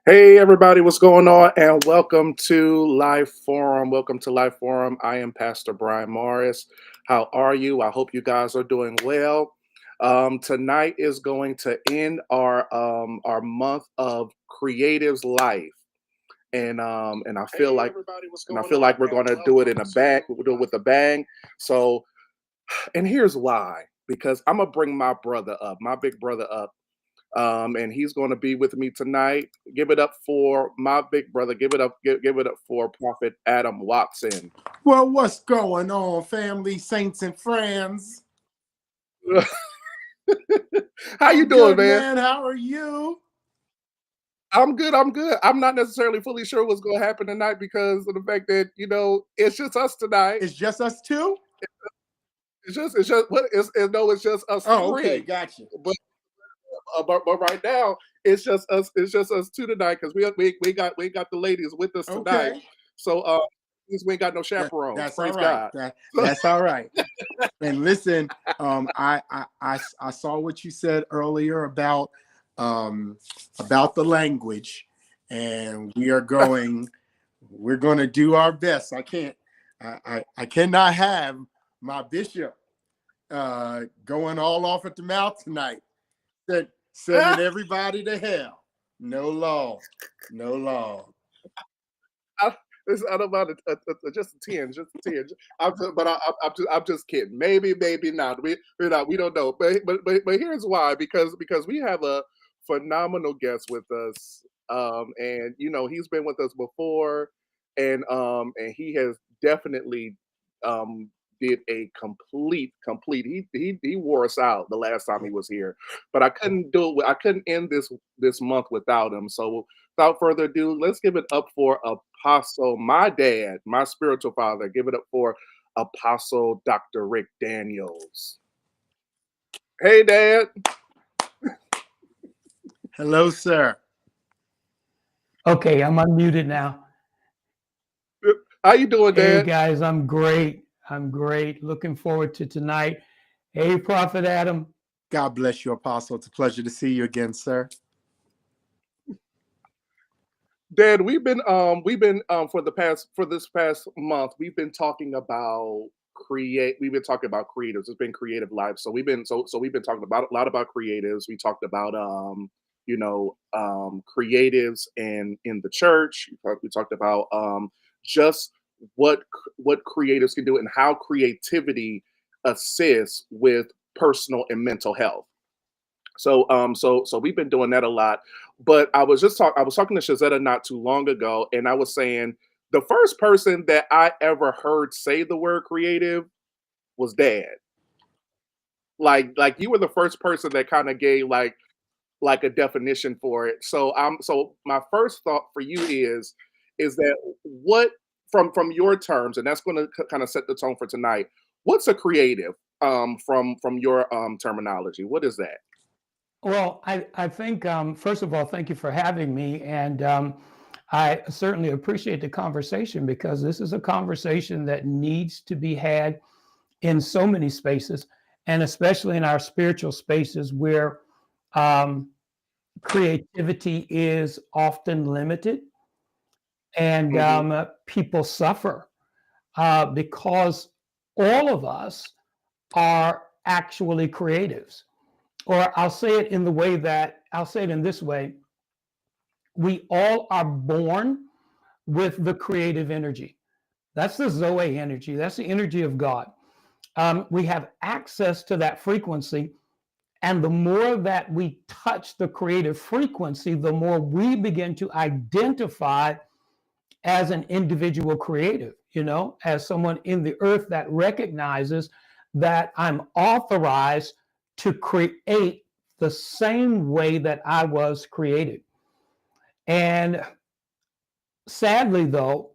Hey everybody, what's going on? And welcome to LYFE Forum. Welcome to LYFE Forum. I am Pastor Brian Morris. How are you? I hope you guys are doing well. Tonight is going to end our month of Creatives Life, and I feel like we're going to do it in a bang. We'll do it with a bang. So, and here's why: because I'm gonna bring my brother up, my big brother up, and he's going to be with me tonight. Give it up for my big brother. Give it up for Prophet Adam Watson. Well, what's going on, family, saints, and friends? How you I'm doing, good, man? man. How are you? I'm good. I'm good. I'm not necessarily fully sure what's going to happen tonight because of the fact that it's just us tonight. It's just us two? It's just what it's just us Oh, okay, three. gotcha. But right now it's just us. It's just us two tonight because we got the ladies with us tonight. Okay. So we ain't got no chaperones. That's all Praise right. God. That's all right. And listen, I saw what you said earlier about the language, and we're going to do our best. I cannot have my bishop going all off at the mouth tonight. Sending everybody to hell. No law. No law. I don't mind just a tinge, just a tinge. I'm just kidding. Maybe not. We don't know. But here's why: because we have a phenomenal guest with us, and he's been with us before, and he has definitely um did a complete. He wore us out the last time he was here, but I couldn't do it. I couldn't end this month without him. So without further ado, let's give it up for Apostle, my dad, my spiritual father. Give it up for Apostle Dr. Rick Daniels. Hey, Dad. Hello, sir. Okay, I'm unmuted now. How you doing, Hey Dad? guys, I'm great. I'm great. Looking forward to tonight. Hey, Prophet Adam. God bless you, Apostle. It's a pleasure to see you again, sir. Dad, we've been for this past month, we've been talking about creatives. It's been creative life. So we've been talking about a lot about creatives. We talked about creatives and in the church. We talked about just what creatives can do and how creativity assists with personal and mental health. So we've been doing that a lot. But I was talking to Shazetta not too long ago, and I was saying the first person that I ever heard say the word creative was Dad. Like you were the first person that kind of gave like a definition for it. So my first thought for you is that what from your terms, and that's going to kind of set the tone for tonight. What's a creative from your terminology? What is that? Well, I think, first of all, thank you for having me. And I certainly appreciate the conversation because this is a conversation that needs to be had in so many spaces, and especially in our spiritual spaces where um, creativity is often limited and Hmm. people suffer because all of us are actually creatives. Or I'll say it in this way: we all are born with the creative energy. That's the Zoe energy, that's the energy of God. We have access to that frequency. And the more that we touch the creative frequency, the more we begin to identify as an individual creative, as someone in the earth that recognizes that I'm authorized to create the same way that I was created. And sadly, though,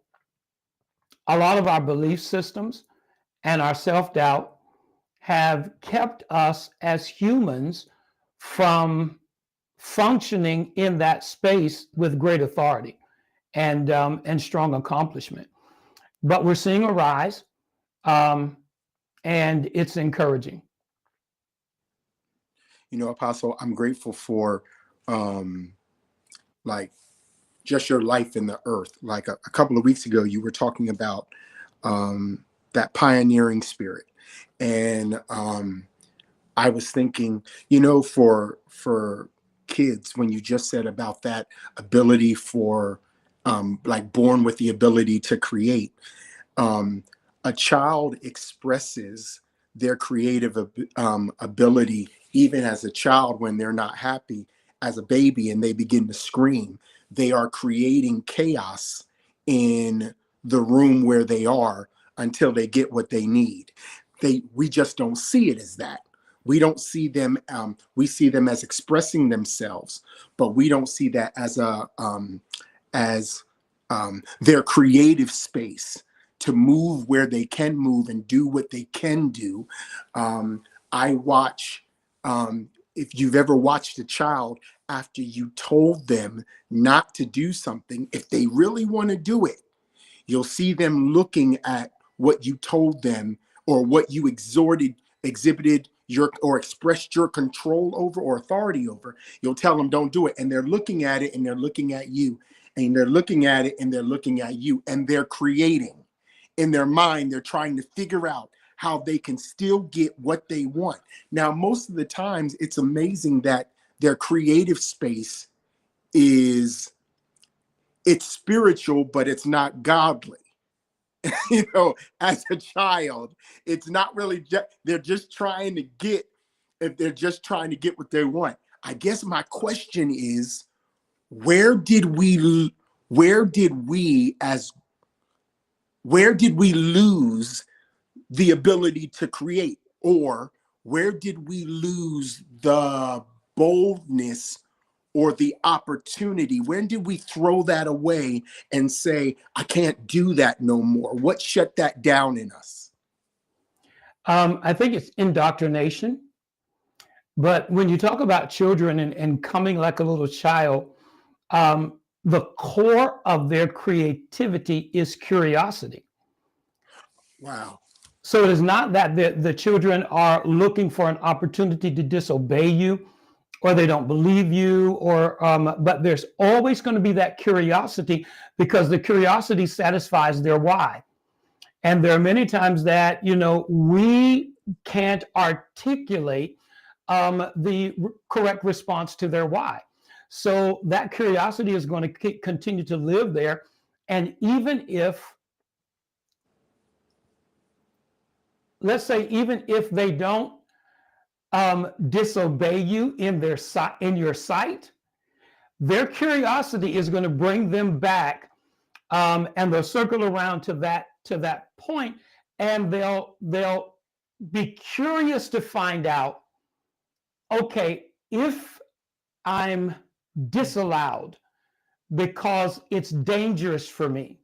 a lot of our belief systems and our self doubt have kept us as humans from functioning in that space with great authority and strong accomplishment. But we're seeing a rise, um, and it's encouraging. Apostle, I'm grateful for um like just your life in the earth. Like a couple of weeks ago, you were talking about that pioneering spirit. And I was thinking, for kids, when you just said about that ability for like born with the ability to create, a child expresses their creative ability even as a child when they're not happy. As a baby and they begin to scream, they are creating chaos in the room where they are until they get what they need. We just don't see it as that. We don't see them. We see them as expressing themselves, but we don't see that as their creative space to move where they can move and do what they can do. I watch. If you've ever watched a child after you told them not to do something, if they really want to do it, you'll see them looking at what you told them or what you exhibited or expressed your control over or authority over. You'll tell them don't do it. And they're looking at it and they're looking at you and they're looking at it and they're looking at you and they're creating in their mind. They're trying to figure out how they can still get what they want. Now, most of the times it's amazing that their creative space it's spiritual, but it's not godly. As a child, it's not really, they're just trying to get, if they're just trying to get what they want. I guess my question is, where did we lose the ability to create, or where did we lose the boldness or the opportunity? When did we throw that away and say, I can't do that no more? What shut that down in us? I think it's indoctrination. But when you talk about children and coming like a little child, the core of their creativity is curiosity. Wow. So it is not that the children are looking for an opportunity to disobey you, or they don't believe you, but there's always going to be that curiosity, because the curiosity satisfies their why. And there are many times that, we can't articulate the correct response to their why. So that curiosity is going to continue to live there. And even if, let's say, even if they don't disobey you in your sight, their curiosity is going to bring them back, and they'll circle around to that point, and they'll be curious to find out, okay, if I'm disallowed because it's dangerous for me,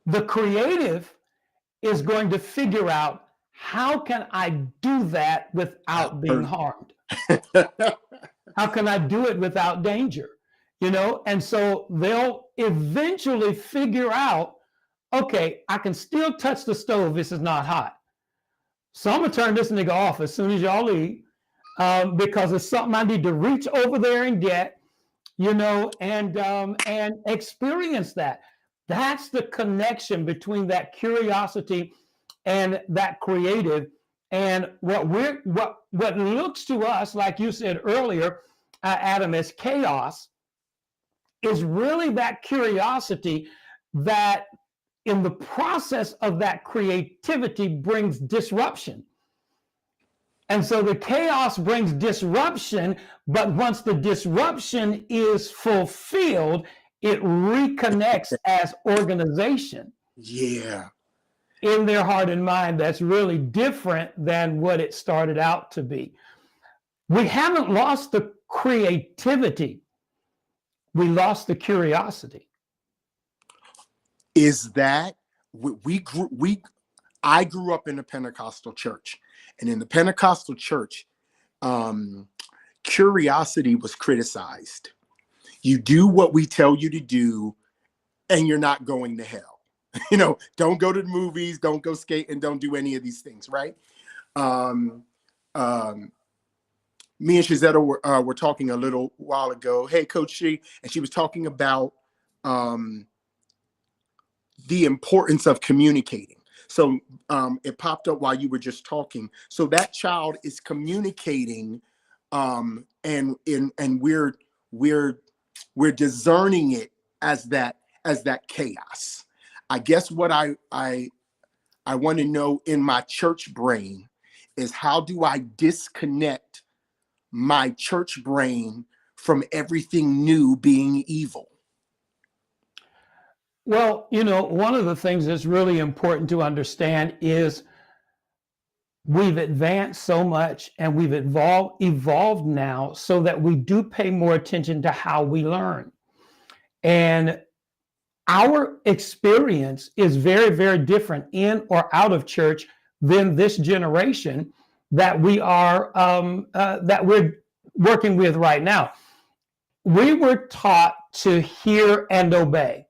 the creative is going to figure out, how can I do that without being harmed? How can I do it without danger? And so they'll eventually figure out, okay, I can still touch the stove. This is not hot. So I'm going to turn this nigga off as soon as y'all leave, because it's something I need to reach over there and get, and experience that. That's the connection between that curiosity and that creative. And what looks to us, like you said earlier, Adam, as chaos, is really that curiosity that, in the process of that creativity, brings disruption. And so the chaos brings disruption, but once the disruption is fulfilled, it reconnects as organization. Yeah. In their heart and mind, that's really different than what it started out to be. We haven't lost the creativity. We lost the curiosity. Is that I grew up in a Pentecostal church, and in the Pentecostal church, curiosity was criticized. You do what we tell you to do, and you're not going to hell. Don't go to the movies, don't go skate, and don't do any of these things, right? me and Shizetta were talking a little while ago. Hey, Coach She, and she was talking about the importance of communicating. So it popped up while you were just talking. So that child is communicating, and we're discerning it as that chaos. I guess what I want to know in my church brain is, how do I disconnect my church brain from everything new being evil? Well, one of the things that's really important to understand is we've advanced so much and we've evolved now so that we do pay more attention to how we learn. And our experience is very, very different in or out of church than this generation that we're working with right now. We were taught to hear and obey.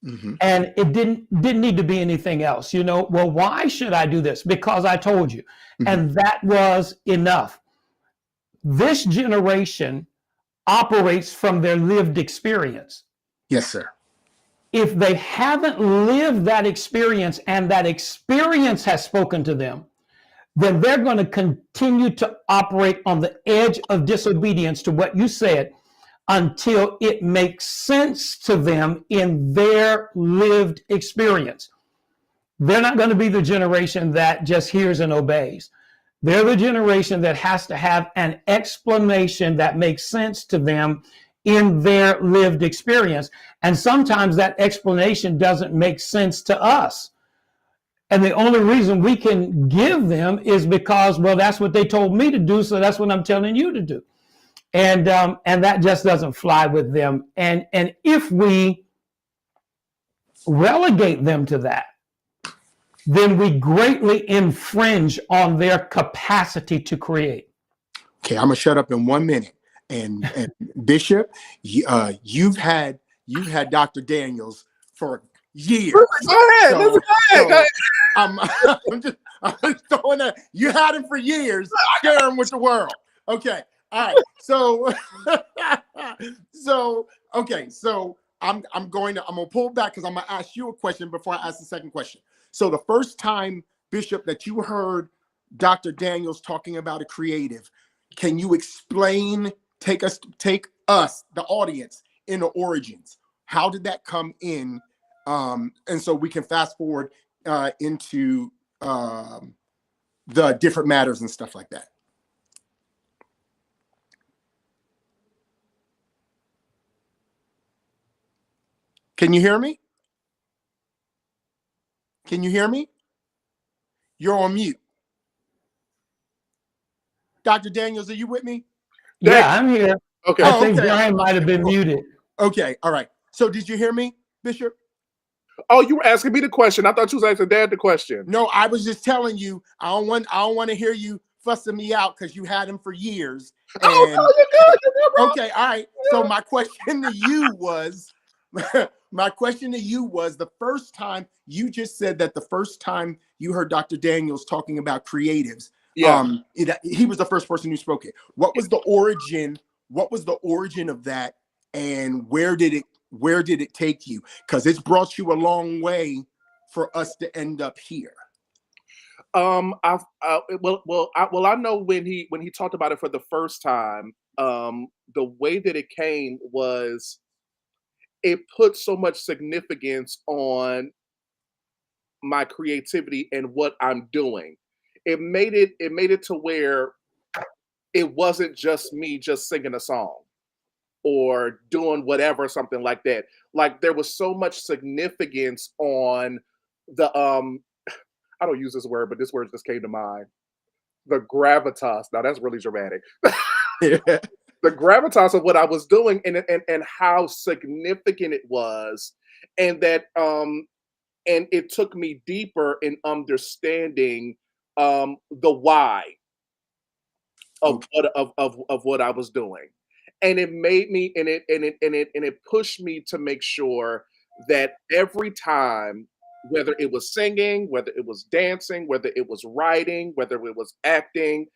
Mm-hmm. And it didn't need to be anything else. Well, why should I do this? Because I told you. Mm-hmm. And that was enough. This generation operates from their lived experience. Yes, sir. If they haven't lived that experience and that experience has spoken to them, then they're going to continue to operate on the edge of disobedience to what you said, until it makes sense to them in their lived experience. They're not going to be the generation that just hears and obeys. They're the generation that has to have an explanation that makes sense to them in their lived experience. And sometimes that explanation doesn't make sense to us. And the only reason we can give them is because, well, that's what they told me to do, so that's what I'm telling you to do. And that just doesn't fly with them. And if we relegate them to that, then we greatly infringe on their capacity to create. Okay, I'm gonna shut up in 1 minute. And Bishop, you've had Dr. Daniels for years. Go ahead. Go ahead. I'm just throwing that. You had him for years. Share him with the world. Okay. All right. So I'm gonna pull back because I'm gonna ask you a question before I ask the second question. So the first time, Bishop, that you heard Dr. Daniels talking about a creative, can you explain, take us, the audience, in the origins? How did that come in? And so we can fast forward into the different matters and stuff like that. Can you hear me? Can you hear me? You're on mute. Dr. Daniels, are you with me? Yeah, I'm here. Okay. I think Brian might have been muted. Okay, all right. So did you hear me, Bishop? Oh, you were asking me the question. I thought you was asking Dad the question. No, I was just telling you, I don't want to hear you fussing me out because you had him for years. And, oh, no, you're good. You're good, bro. Okay, all right. So my question to you was, the first time you just said that the first time you heard Dr. Daniels talking about creatives, yeah, he was the first person who spoke it. What was the origin? What was the origin of that, and where did it take you? Because it's brought you a long way for us to end up here. I know when he talked about it for the first time, the way that it came was, it put so much significance on my creativity and what I'm doing. It made it to where it wasn't just me just singing a song or doing whatever, something like that. Like, there was so much significance on the I don't use this word, but this word just came to mind. The gravitas. Now that's really dramatic. Yeah. The gravitas of what I was doing, and how significant it was, and that and it took me deeper in understanding the why of what I was doing. And it made me, and it pushed me to make sure that every time, whether it was singing, whether it was dancing, whether it was writing, whether it was acting,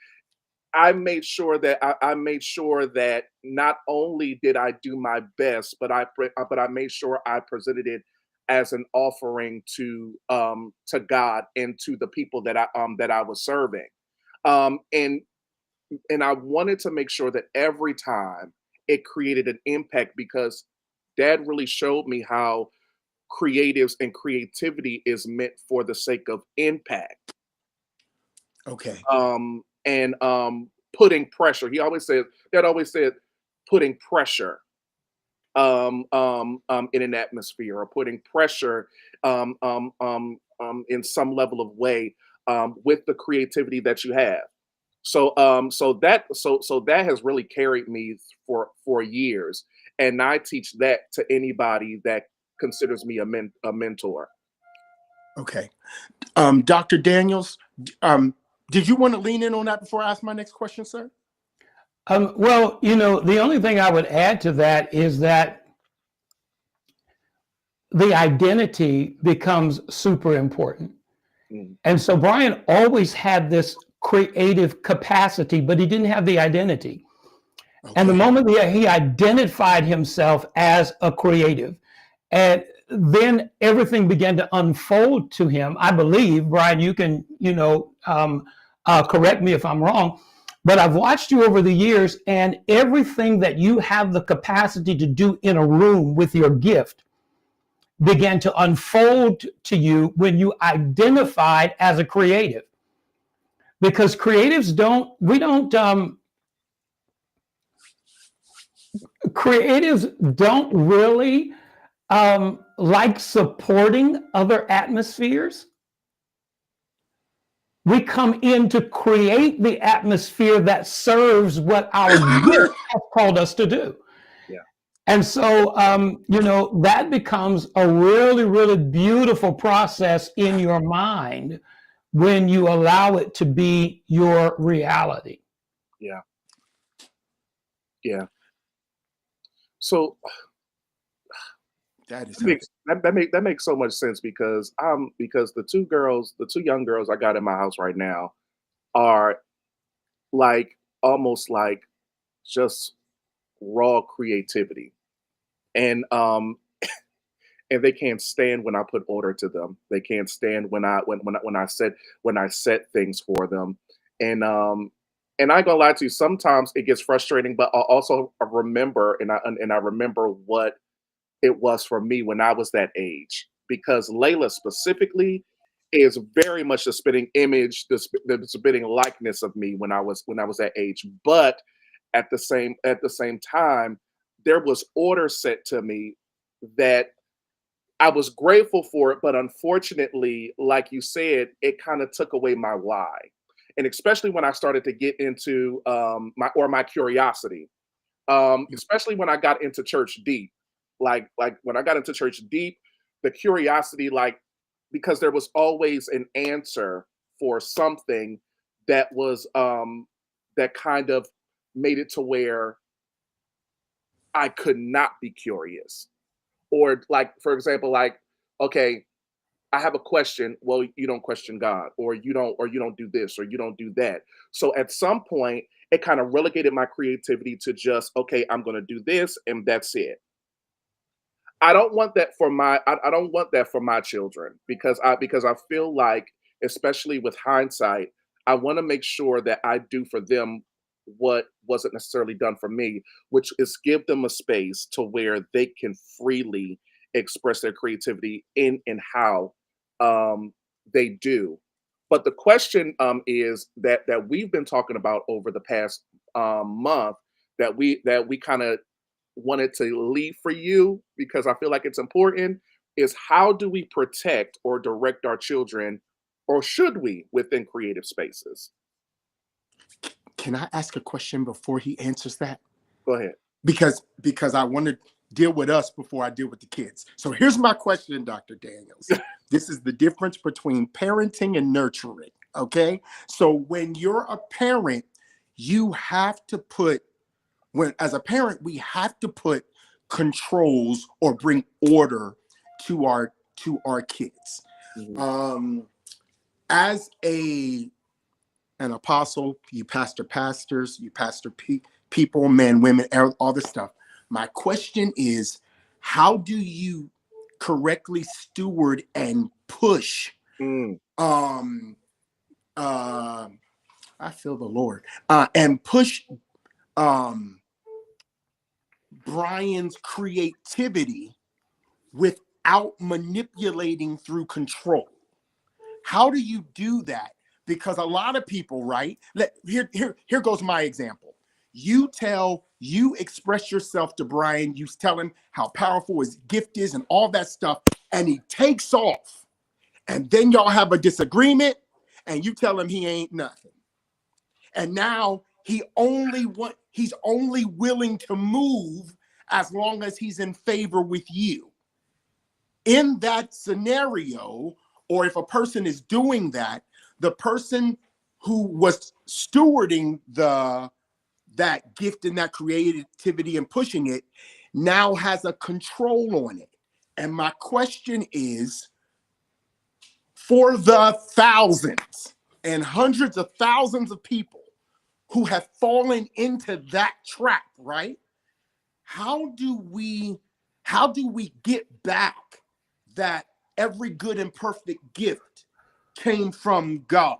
I made sure that I made sure that not only did I do my best, but I made sure I presented it as an offering to God and to the people that I was serving. Um, and and I wanted to make sure that every time it created an impact, because Dad really showed me how creatives and creativity is meant for the sake of impact, Okay. and putting pressure. Dad always said putting pressure in an atmosphere, or putting pressure in some level of way with the creativity that you have. So that has really carried me for years, and I teach that to anybody that considers me a mentor. Okay. Dr. Daniels, did you want to lean in on that before I ask my next question, sir? Well, the only thing I would add to that is that the identity becomes super important. Mm, And so Brian always had this creative capacity, but he didn't have the identity. And the Okay. moment he identified himself as a creative, and then everything began to unfold to him. I believe, Brian, you can, correct me if I'm wrong, but I've watched you over the years, and everything that you have the capacity to do in a room with your gift began to unfold to you when you identified as a creative. Because creatives don't really like supporting other atmospheres. We come in to create the atmosphere that serves what our gift has called us to do. yeah, And so, that becomes a really, really beautiful process in your mind when you allow it to be your reality. yeah, yeah. So That is that makes that makes so much sense, because the two young girls I got in my house right now are like almost like just raw creativity, and and they can't stand when I put order to them. They can't stand when I set things for them, and I ain't gonna lie to you. Sometimes it gets frustrating, but I also remember, and I remember what it was for me when I was that age, because Layla specifically is very much the spitting image, the spitting likeness of me when I was that age. But at the same time, there was order set to me that I was grateful for it, but unfortunately, like you said, it kind of took away my why, and especially when I started to get into my curiosity, especially when I got into church deep, like when I got into church deep, the curiosity, like, because there was always an answer for something that was that kind of made it to where I could not be curious, or like, for example, like, okay, I have a question. Well, you don't question God, or you don't do this, or you don't do that. So at some point, it kind of relegated my creativity to just, okay, I'm going to do this and that's it. I don't want that for I don't want that for my children, because I feel like, especially with hindsight, I want to make sure that I do for them what wasn't necessarily done for me, which is give them a space to where they can freely express their creativity in and how they do. But the question is that we've been talking about over the past month, that we kind of wanted to leave for you, because I feel like it's important, is how do we protect or direct our children, or should we, within creative spaces? Can I ask a question before he answers that? Go ahead. Because I want to deal with us before I deal with the kids. So here's my question, Dr. Daniels. This is the difference between parenting and nurturing. Okay. So when you're a parent, you have to put, when as a parent, we have to put controls or bring order to our kids. Mhm. As a an apostle, you pastors, you pastor people, men, women, all this stuff. My question is, how do you correctly steward and push? I feel the Lord, and push Brian's creativity without manipulating through control. How do you do that? Because a lot of people, right? Here goes my example. You express yourself to Brian, you tell him how powerful his gift is and all that stuff, and he takes off. And then y'all have a disagreement, and you tell him he ain't nothing. And now he's only willing to move as long as he's in favor with you. In that scenario, or if a person is doing that, the person who was stewarding that gift and that creativity and pushing it now has a control on it. And my question is, for the thousands and hundreds of thousands of people who have fallen into that trap, right? How do we get back that every good and perfect gift came from God?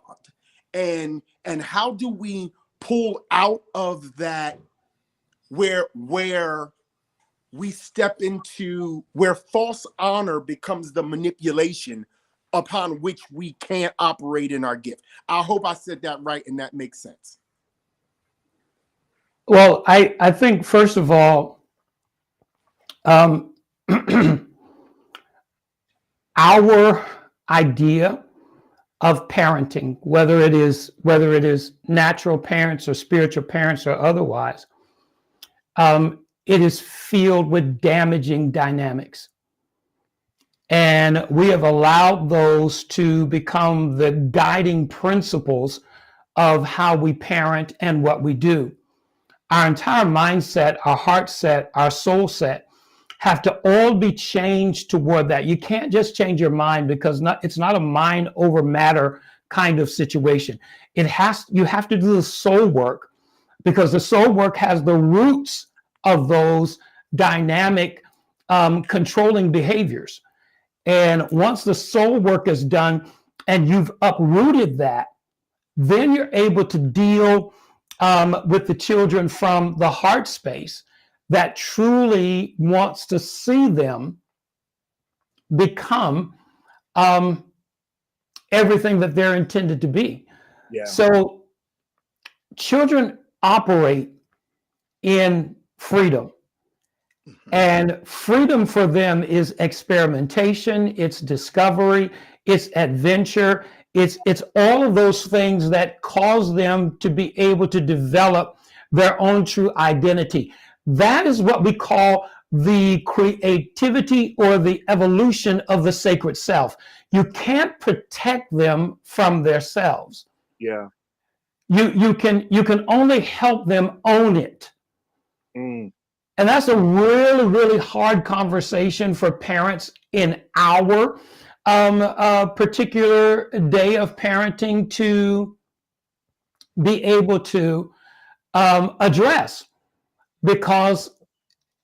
And how do we pull out of that where we step into where false honor becomes the manipulation upon which we can't operate in our gift? I hope I said that right and that makes sense. Well, I think, first of all, our idea of parenting, whether it is natural parents or spiritual parents or otherwise, it is filled with damaging dynamics. And we have allowed those to become the guiding principles of how we parent and what we do. Our entire mindset, our heart set, our soul set have to all be changed toward that. You can't just change your mind, because it's not a mind over matter kind of situation. You have to do the soul work, because the soul work has the roots of those dynamic controlling behaviors. And once the soul work is done and you've uprooted that, then you're able to deal with the children from the heart space that truly wants to see them become everything that they're intended to be. Yeah. So children operate in freedom. And freedom for them is experimentation, it's discovery, it's adventure, it's all of those things that cause them to be able to develop their own true identity. That is what we call the creativity or the evolution of the sacred self. You can't protect them from themselves. Yeah. You can only help them own it. And that's a really, really hard conversation for parents in our particular day of parenting to be able to address, because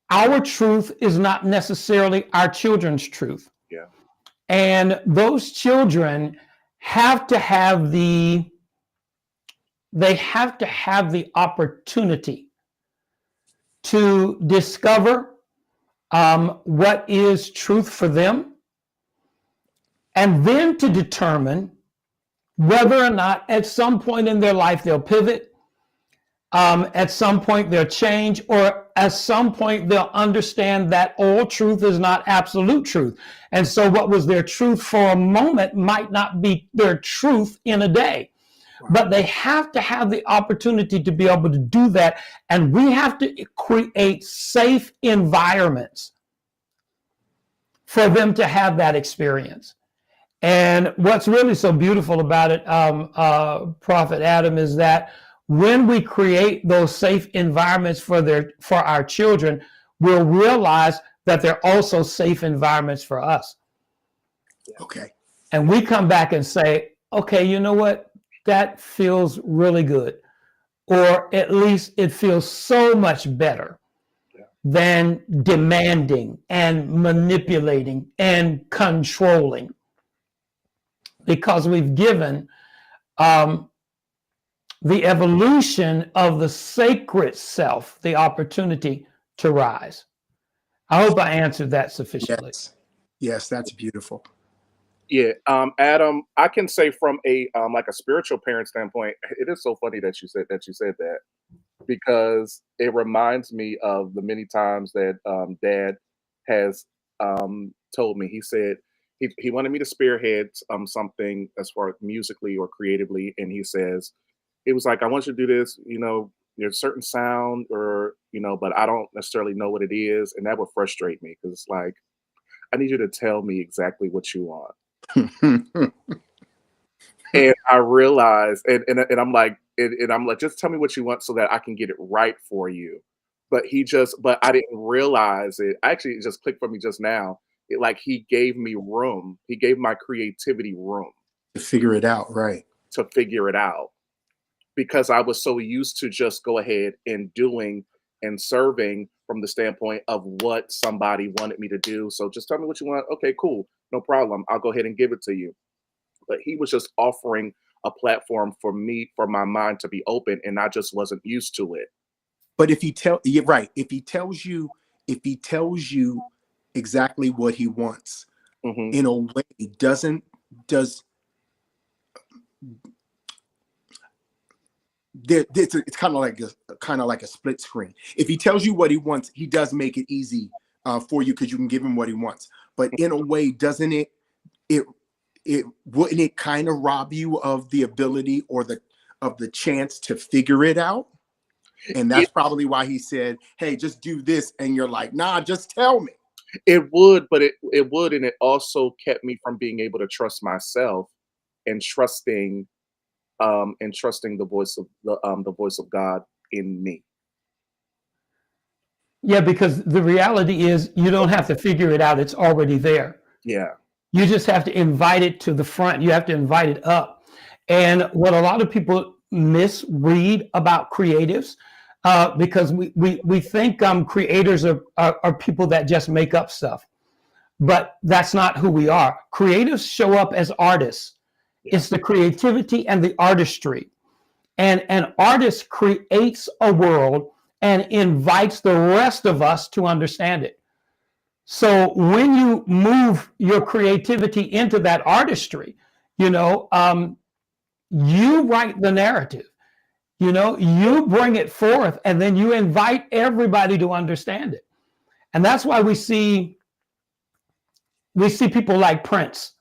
our truth is not necessarily our children's truth. Yeah. And those children have to have the opportunity to discover what is truth for them, and then to determine whether or not at some point in their life they'll pivot, at some point they'll change, or at some point they'll understand that all truth is not absolute truth. And so what was their truth for a moment might not be their truth in a day. But they have to have the opportunity to be able to do that. And we have to create safe environments for them to have that experience. And what's really so beautiful about it, Prophet Adam, is that when we create those safe environments for our children, we'll realize that they're also safe environments for us. Okay. And we come back and say, okay, you know what? that feels really good, or at least it feels so much better than demanding and manipulating and controlling, because we've given the evolution of the sacred self the opportunity to rise. I hope I answered that sufficiently. Yes. Yes, that's beautiful. Yeah, Adam, I can say from a like a spiritual parent standpoint, it is so funny that you said that, because it reminds me of the many times that Dad has told me. He said he wanted me to spearhead something as far as musically or creatively, and he says it was like, I want you to do this. You know, there's a certain sound, or but I don't necessarily know what it is, and that would frustrate me because it's like, I need you to tell me exactly what you want. And I realized, and I'm like, and I'm like, just tell me what you want so that I can get it right for you. But I didn't realize it. Actually, it just clicked for me just now. Like he gave me room. He gave my creativity room To figure it out, right? to figure it out, because I was so used to just go ahead and doing and serving from the standpoint of what somebody wanted me to do. So just tell me what you want. Okay, cool. No problem. I'll go ahead and give it to you. But he was just offering a platform for me, for my mind to be open, and I just wasn't used to it. But you're right, if he tells you exactly what he wants, Hmm. in a way, does it's kind of like a split screen. If he tells you what he wants, he does make it easy for you, because you can give him what he wants. But in a way, doesn't it wouldn't it kind of rob you of the ability, or the chance to figure it out? And that's It, probably why he said, hey, just do this. And you're like, nah, just tell me. it would, but it would, and it also kept me from being able to trust myself and trusting the voice of God in me. Yeah, because the reality is you don't have to figure it out. It's already there. Yeah. You just have to invite it to the front. You have to invite it up. And what a lot of people misread about creatives, because we think creators are people that just make up stuff, but that's not who we are. Creatives show up as artists. Yeah. It's the creativity and the artistry. And an artist creates a world and invites the rest of us to understand it. So when you move your creativity into that artistry, you know, you write the narrative, you bring it forth, and then you invite everybody to understand it. And that's why we see people like Prince.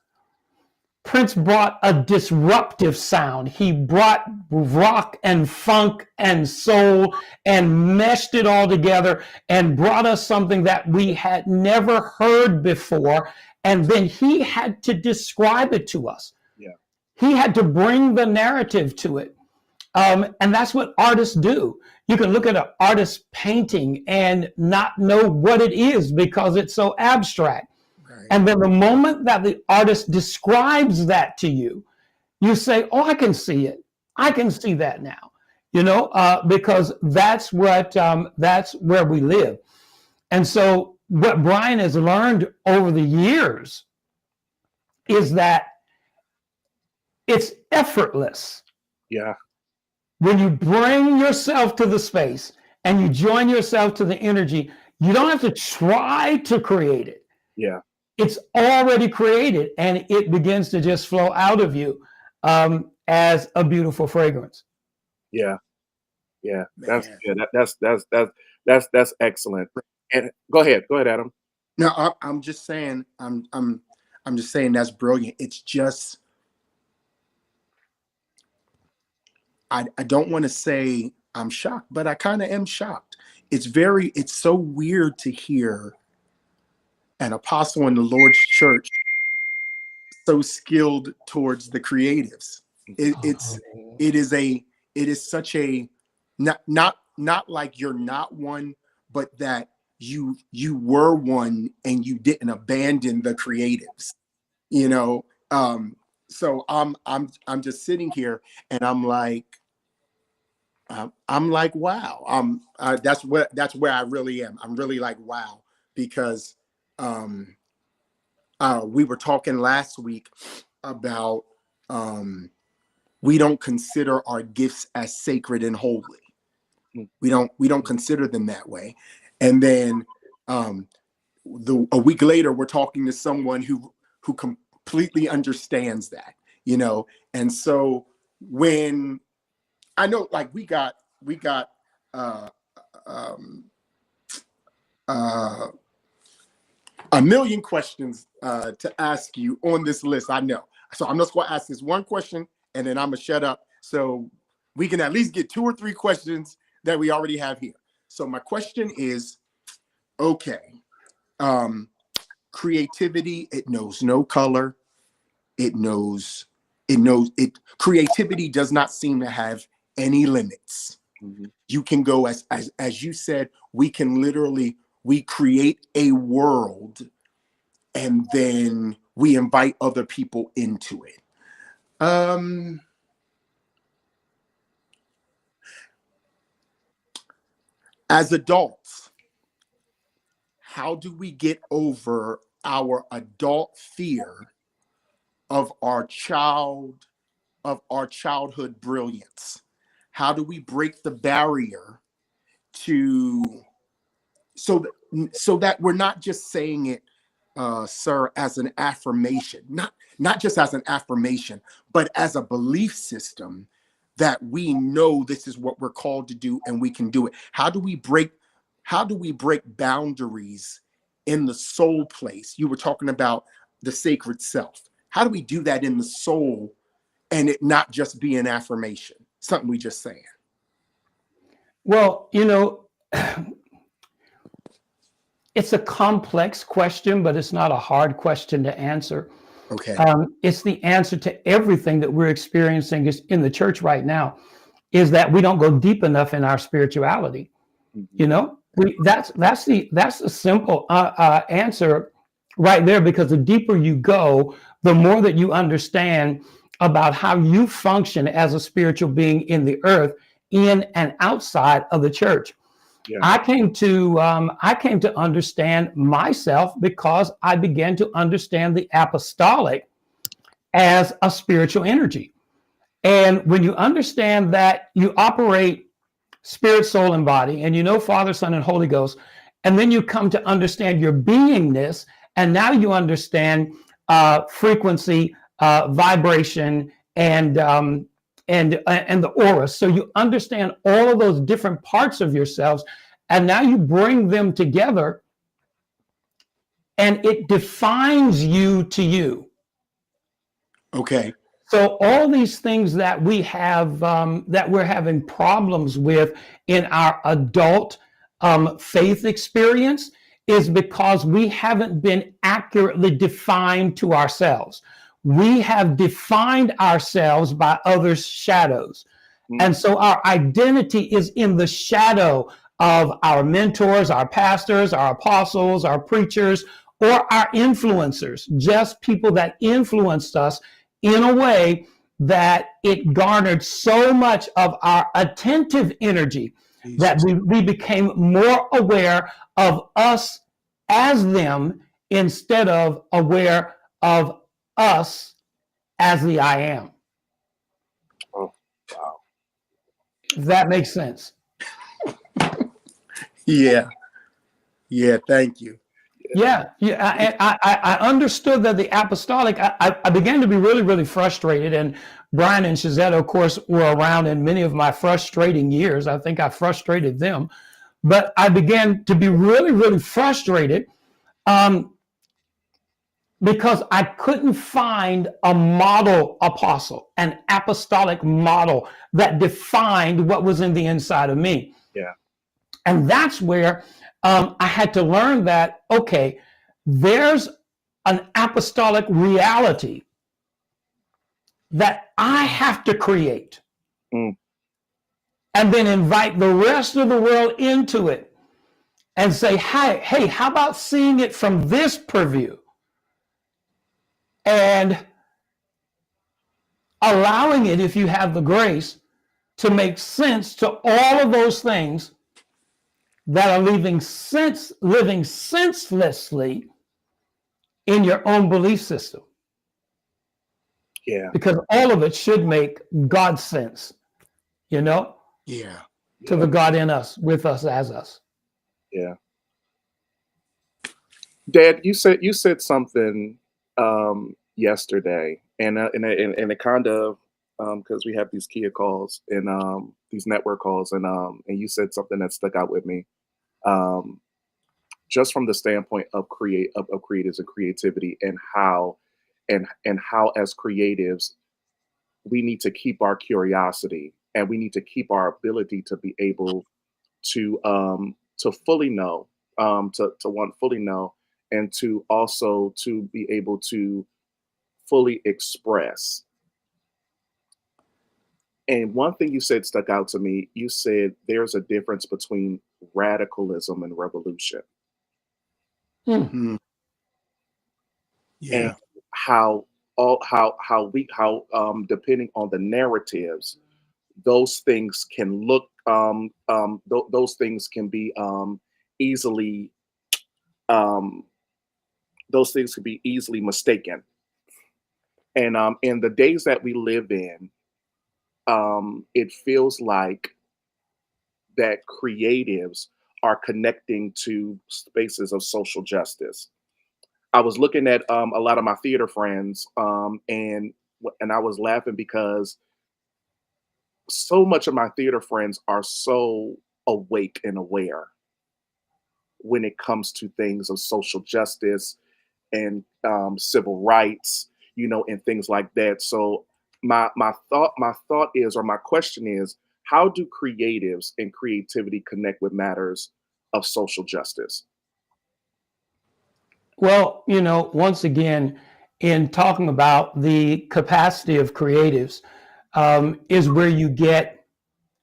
Prince brought a disruptive sound. He brought rock and funk and soul and meshed it all together and brought us something that we had never heard before. And then he had to describe it to us. Yeah. He had to bring the narrative to it. And that's what artists do. You can look at an artist's painting and not know what it is because it's so abstract. Right. And then the moment that the artist describes that to you, you say, oh, I can see it. I can see that now, because that's where we live. And so what Brian has learned over the years is that it's effortless. Yeah. When you bring yourself to the space and you join yourself to the energy, you don't have to try to create it. Yeah. It's already created, and it begins to just flow out of you as a beautiful fragrance. Yeah. Yeah. That's Man. yeah, that's excellent. And go ahead, Adam. No, I'm just saying, I'm just saying that's brilliant. It's just, I don't want to say I'm shocked, but I kind of am shocked. It's so weird to hear an apostle in the Lord's church so skilled towards the creatives. It is such a, not like you're not one, but that you were one and you didn't abandon the creatives. so I'm just sitting here and I'm like, wow. That's where I really am. I'm really like, wow, because we were talking last week about we don't consider our gifts as sacred and holy. We don't consider them that way. And then a week later, we're talking to someone who completely understands that, And so when I know, like we got uh, um, uh, a million questions to ask you on this list. I know. So I'm just going to ask this one question, and then I'm going to shut up so we can at least get 2 or 3 questions that we already have here. So my question is, okay, creativity, it knows no color. Creativity does not seem to have any limits. Mm-hmm. You can go as you said, we create a world and then we invite other people into it. As adults, how do we get over our adult fear of our childhood brilliance? How do we break the barrier so that we're not just saying it, sir, as an affirmation, not just as an affirmation, but as a belief system that we know this is what we're called to do and we can do it? How do we break boundaries in the soul place? You were talking about the sacred self. How do we do that in the soul and it not just be an affirmation, something we just saying? Well, it's a complex question, but it's not a hard question to answer. Okay. It's the answer to everything that we're experiencing in the church right now, is that we don't go deep enough in our spirituality. Mm-hmm. That's the simple answer right there, because the deeper you go, the more that you understand about how you function as a spiritual being in the earth, in and outside of the church. Yeah. I came to understand myself because I began to understand the apostolic as a spiritual energy. And when you understand that you operate spirit, soul, and body, and Father, Son, and Holy Ghost, and then you come to understand your beingness, and now you understand frequency, vibration, and the aura. So you understand all of those different parts of yourselves, and now you bring them together, and it defines you to you. Okay. So all these things that we have, that we're having problems with in our adult faith experience, is because we haven't been accurately defined to ourselves. We have defined ourselves by others' shadows. Mm-hmm. And so our identity is in the shadow of our mentors, our pastors, our apostles, our preachers, or our influencers, just people that influenced us in a way that it garnered so much of our attentive energy. Jesus. That we became more aware of us as them instead of aware of us as the I am. Oh, wow. If that makes sense. Yeah. Thank you. Yeah. I understood that the apostolic, I began to be really, really frustrated. And Brian and Shazetta, of course, were around in many of my frustrating years. I think I frustrated them. But I began to be really, really frustrated because I couldn't find a model apostle, an apostolic model that defined what was in the inside of me. Yeah. And that's where I had to learn that, okay, there's an apostolic reality that I have to create. Mm. And then invite the rest of the world into it and say, hey, how about seeing it from this purview? And allowing it, if you have the grace, to make sense to all of those things that are living senselessly in your own belief system. Yeah. Because all of it should make God sense, you know, Yeah. to the God in us, with us, as us. Yeah. Dad, you said something yesterday, and it kind of because we have these Kia calls and these network calls, and you said something that stuck out with me, um, just from the standpoint of creatives and creativity, and how how as creatives we need to keep our curiosity, and we need to keep our ability to be able to fully know, to want fully know, and to also to be able to fully express. And one thing you said stuck out to me. You said there's a difference between radicalism and revolution, Hmm. Mm. and Yeah. how how depending on the narratives, those things can look those things can be easily um, those things can be easily mistaken. And in the days that we live in, it feels like that creatives are connecting to spaces of social justice. I was looking at a lot of my theater friends, and I was laughing because so much of my theater friends are so awake and aware when it comes to things of social justice and civil rights, and things like that. So my thought is, or my question is, how do creatives and creativity connect with matters of social justice? Well, once again, in talking about the capacity of creatives, is where you get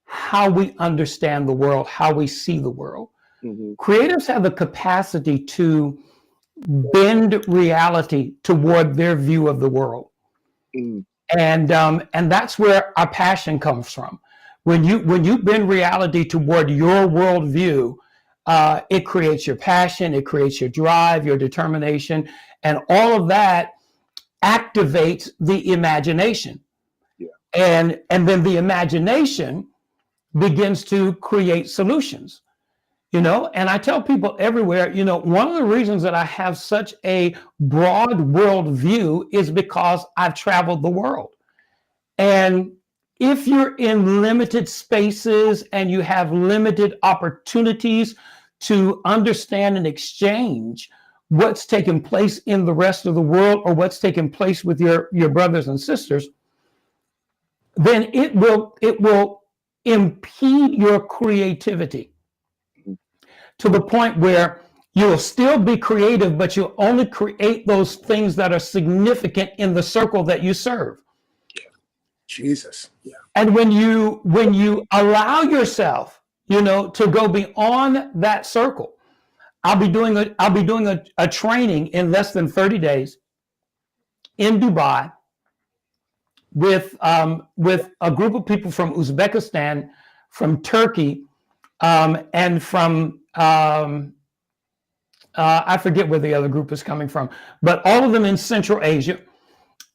how we understand the world, how we see the world. Hmm. Creatives have the capacity to bend reality toward their view of the world. Mm. And that's where our passion comes from. When you bend reality toward your worldview, it creates your passion, it creates your drive, your determination, and all of that activates the imagination. Yeah. And then the imagination begins to create solutions. And I tell people everywhere, one of the reasons that I have such a broad worldview is because I've traveled the world. And if you're in limited spaces and you have limited opportunities to understand and exchange what's taking place in the rest of the world, or what's taking place with your brothers and sisters, then it will impede your creativity to the point where you'll still be creative, but you'll only create those things that are significant in the circle that you serve. Jesus. And when you allow yourself, to go beyond that circle, I'll be doing a training in less than 30 days in Dubai with a group of people from Uzbekistan, from Turkey, and from I forget where the other group is coming from, but all of them in Central Asia,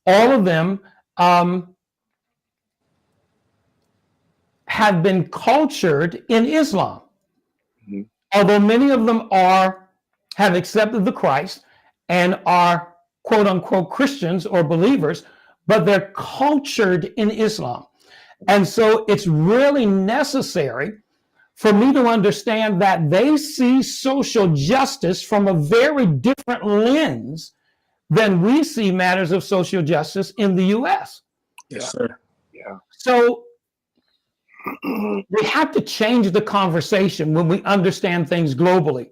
all of them have been cultured in Islam. Mhm. Although many of them have accepted the Christ and are quote unquote Christians or believers, but they're cultured in Islam. And so it's really necessary for me to understand that they see social justice from a very different lens than we see matters of social justice in the US. Yes, Yeah. sir. Yeah. So we have to change the conversation when we understand things globally,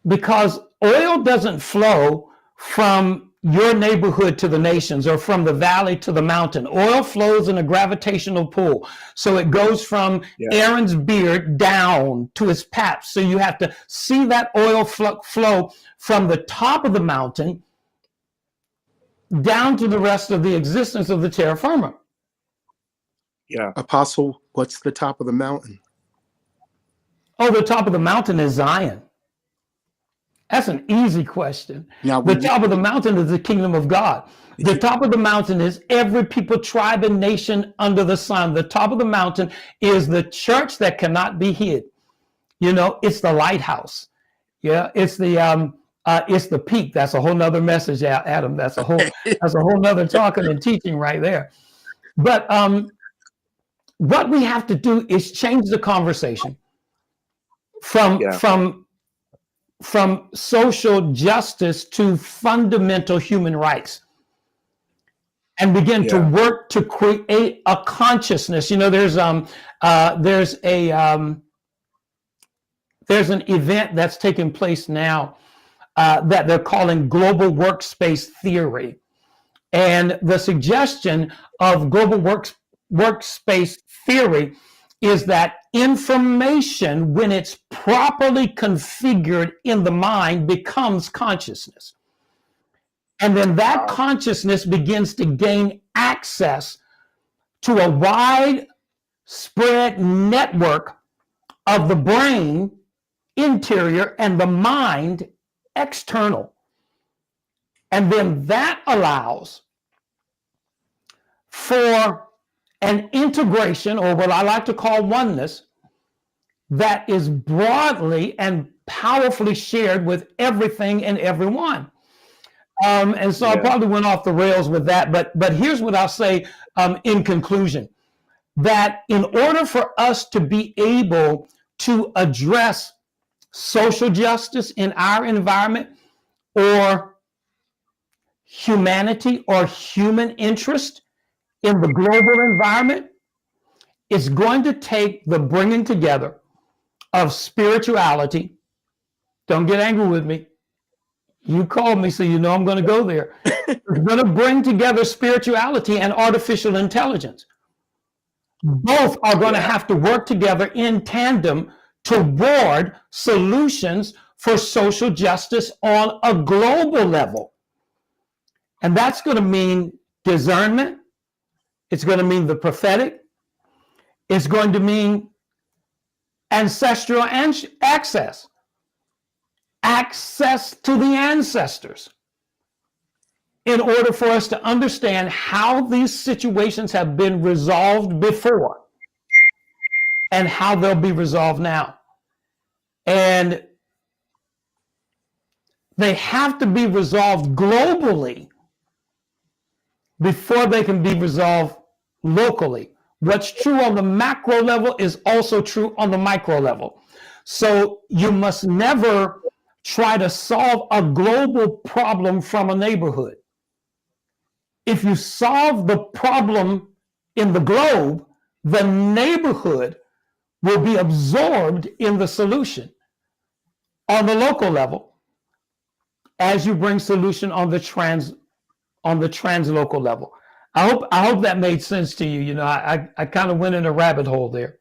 because oil doesn't flow from your neighborhood to the nations or from the valley to the mountain. Oil flows in a gravitational pull. So it goes from Yeah. Aaron's beard down to his paps. So you have to see that oil flow from the top of the mountain down to the rest of the existence of the terra firma. Yeah. Apostle, what's the top of the mountain? Oh, the top of the mountain is Zion. That's an easy question. Now, The top of the mountain is the kingdom of God. The top of the mountain is every people, tribe, and nation under the sun. The top of the mountain is the church that cannot be hid. You know, it's the lighthouse. Yeah, it's the peak. That's a whole nother message, Adam. That's a whole nother talking and teaching right there. But what we have to do is change the conversation from social justice to fundamental human rights, and begin to work to create a consciousness. You know, there's an event that's taking place now that they're calling global workspace theory. And the suggestion of global workspace theory is that information, when it's properly configured in the mind, becomes consciousness. And then that consciousness begins to gain access to a wide spread network of the brain interior and the mind external. And then that allows for an integration, or what I like to call oneness, that is broadly and powerfully shared with everything and everyone. And so I probably went off the rails with that, but here's what I'll say in conclusion, that in order for us to be able to address social justice in our environment, or humanity or human interest in the global environment, it's going to take the bringing together of spirituality. Don't get angry with me. You called me, so you know I'm going to go there. It's going to bring together spirituality and artificial intelligence. Both are going to have to work together in tandem toward solutions for social justice on a global level. And that's going to mean discernment. It's going to mean the prophetic. It's going to mean ancestral access to the ancestors, in order for us to understand how these situations have been resolved before and how they'll be resolved now. And they have to be resolved globally before they can be resolved locally. What's true on the macro level is also true on the micro level. So you must never try to solve a global problem from a neighborhood. If you solve the problem in the globe, the neighborhood will be absorbed in the solution on the local level as you bring solution on the translocal level. I hope that made sense to you. You know, I kind of went in a rabbit hole there.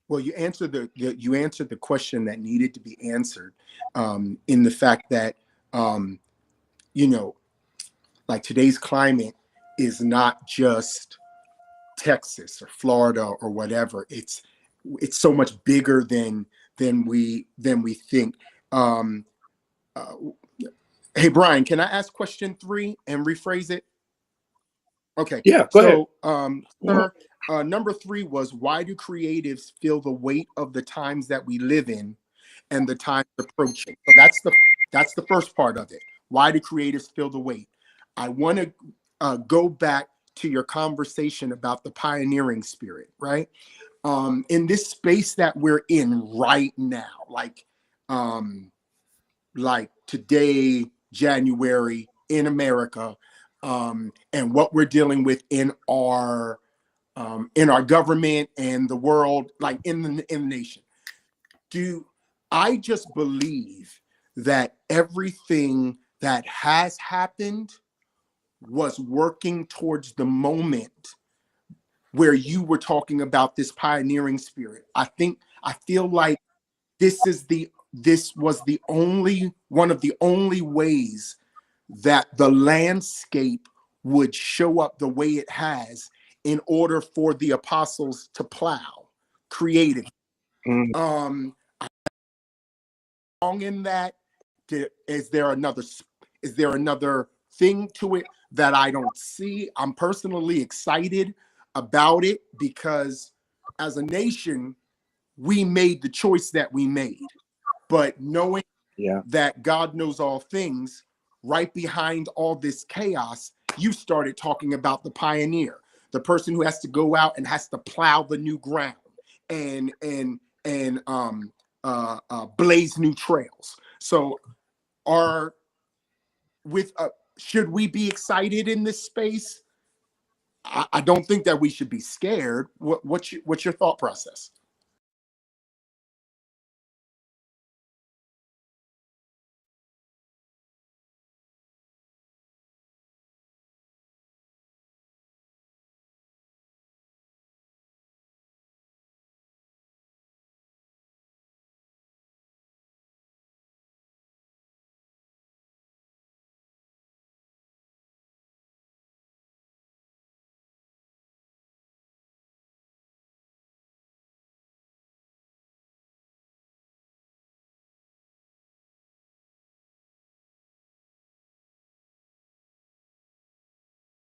Well, you answered the question that needed to be answered, in the fact that you know, like today's climate is not just Texas or Florida or whatever. It's so much bigger than we think. Hey, Brian, can I ask question 3 and rephrase it? Okay. Yeah, go ahead. Sir, number 3 was, why do creatives feel the weight of the times that we live in and the times approaching? So that's the first part of it. Why do creatives feel the weight? I want to go back to your conversation about the pioneering spirit, right? In this space that we're in right now, like today, January in America, and what we're dealing with in our government and the world, like in the nation. I just believe that everything that has happened was working towards the moment where you were talking about this pioneering spirit. I feel like this was one of the only ways that the landscape would show up the way it has in order for the apostles to plow creatively. Mm. Wrong in that? Is there another thing to it that I don't see? I'm personally excited about it because as a nation, we made the choice that we made. But knowing that God knows all things, right behind all this chaos, you started talking about the pioneer, the person who has to go out and has to plow the new ground and blaze new trails. So should we be excited in this space? I don't think that we should be scared. What's your thought process?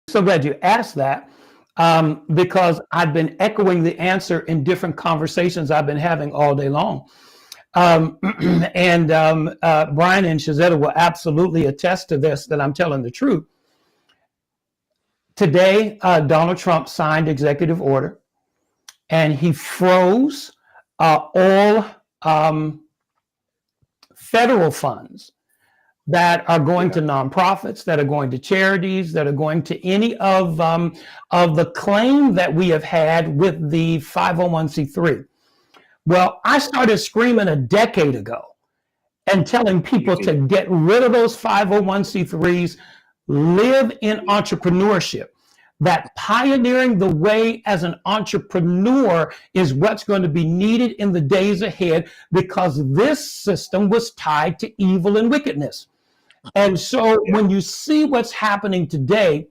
So glad you asked that, because I've been echoing the answer in different conversations I've been having all day long. And Brian and Shazetta will absolutely attest to this, that I'm telling the truth. Today, Donald Trump signed executive order, and he froze all federal funds that are going to nonprofits, that are going to charities, that are going to any of the claim that we have had with the 501c3. Well, I started screaming a decade ago and telling people to get rid of those 501c3s, live in entrepreneurship. That pioneering the way as an entrepreneur is what's going to be needed in the days ahead, because this system was tied to evil and wickedness. And so when you see what's happening today,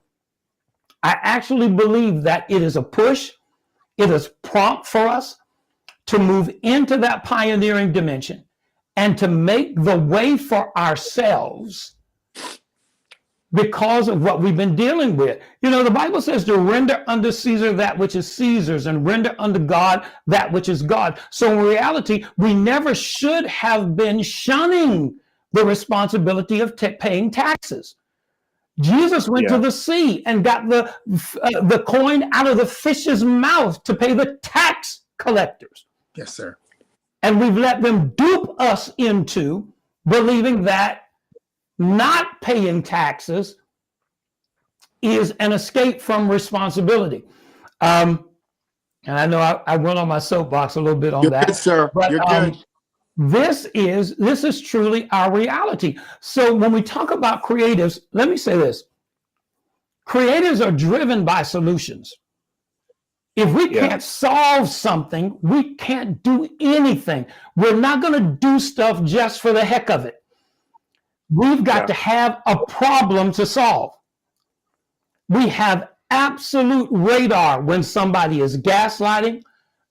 I actually believe that it is a push. It is prompt for us to move into that pioneering dimension and to make the way for ourselves because of what we've been dealing with. You know, the Bible says to render unto Caesar that which is Caesar's and render unto God that which is God. So in reality, we never should have been shunning the responsibility of paying taxes. Jesus went to the sea and got the coin out of the fish's mouth to pay the tax collectors. Yes, sir. And we've let them dupe us into believing that not paying taxes is an escape from responsibility. And I know I went on my soapbox a little bit on that. Good, sir. But, you're good. This is truly our reality. So when we talk about creatives, let me say this. Creatives are driven by solutions. If we can't solve something, we can't do anything. We're not going to do stuff just for the heck of it. We've got to have a problem to solve. We have absolute radar when somebody is gaslighting,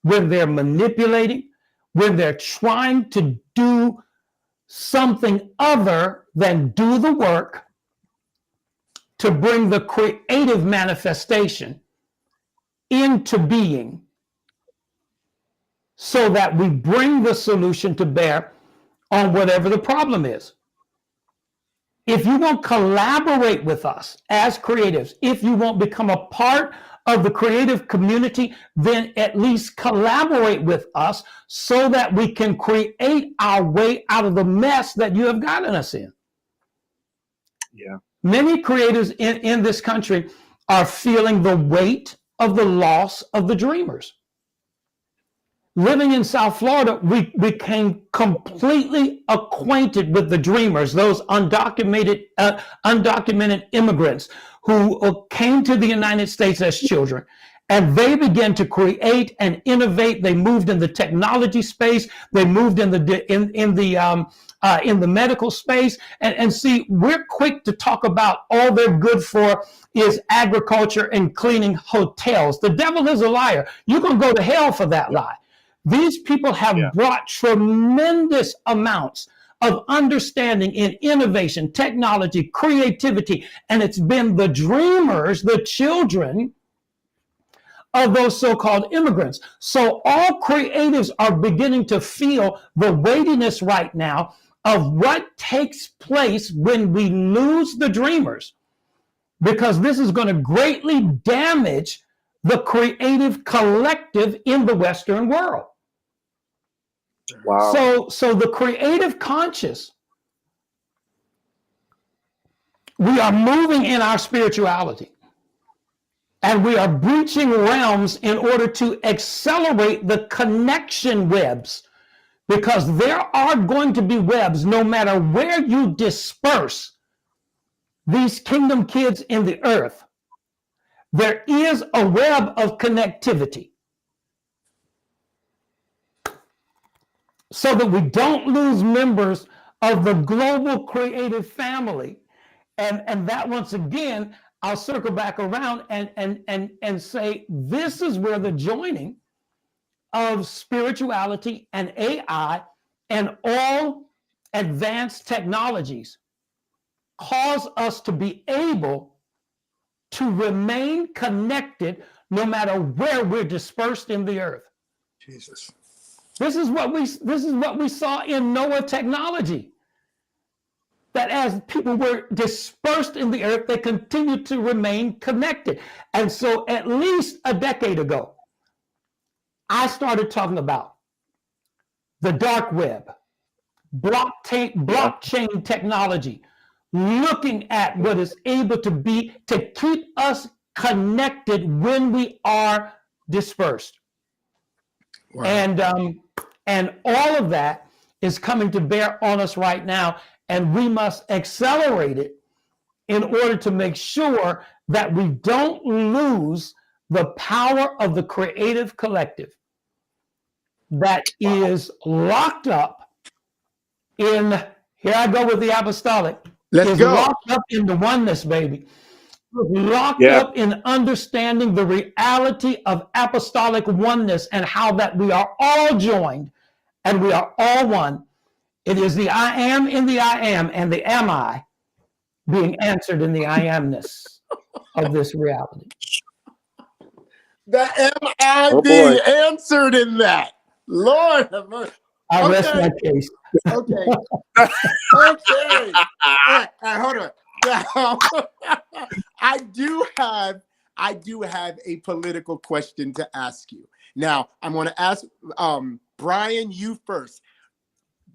when they're manipulating, when they're trying to do something other than do the work to bring the creative manifestation into being, so that we bring the solution to bear on whatever the problem is. If you won't collaborate with us as creatives, if you won't become a part of the creative community, then at least collaborate with us so that we can create our way out of the mess that you have gotten us in. Yeah. Many creators in this country are feeling the weight of the loss of the dreamers. Living in South Florida, we became completely acquainted with the dreamers, those undocumented immigrants who came to the United States as children and they began to create and innovate. They moved in the technology space. They moved in the medical space. And see, we're quick to talk about all they're good for is agriculture and cleaning hotels. The devil is a liar. You're going to go to hell for that lie. These people have brought tremendous amounts of understanding in innovation, technology, creativity, and it's been the dreamers, the children of those so-called immigrants. So all creatives are beginning to feel the weightiness right now of what takes place when we lose the dreamers, because this is going to greatly damage the creative collective in the Western world. Wow. So the creative conscious, we are moving in our spirituality. And we are breaching realms in order to accelerate the connection webs, because there are going to be webs no matter where you disperse these kingdom kids in the earth. There is a web of connectivity so that we don't lose members of the global creative family. And that, once again, I'll circle back around and say this is where the joining of spirituality and AI and all advanced technologies cause us to be able to remain connected no matter where we're dispersed in the earth. Jesus. This is what we saw in Noah technology. That as people were dispersed in the earth, they continued to remain connected. And so at least a decade ago, I started talking about the dark web, blockchain technology, looking at what is able to be to keep us connected when we are dispersed. Wow. And all of that is coming to bear on us right now, and we must accelerate it in order to make sure that we don't lose the power of the creative collective that is locked up in, here I go with the apostolic, Let's go. Locked up in the oneness, baby. Locked up in understanding the reality of apostolic oneness and how that we are all joined and we are all one. It is the I am in the I am and the am I being answered in the I amness of this reality. The am I being answered in that? Lord have mercy. I rest my case. Okay. Okay. All right, hold on. Now, I do have a political question to ask you. Now, I'm going to ask Brian, you first.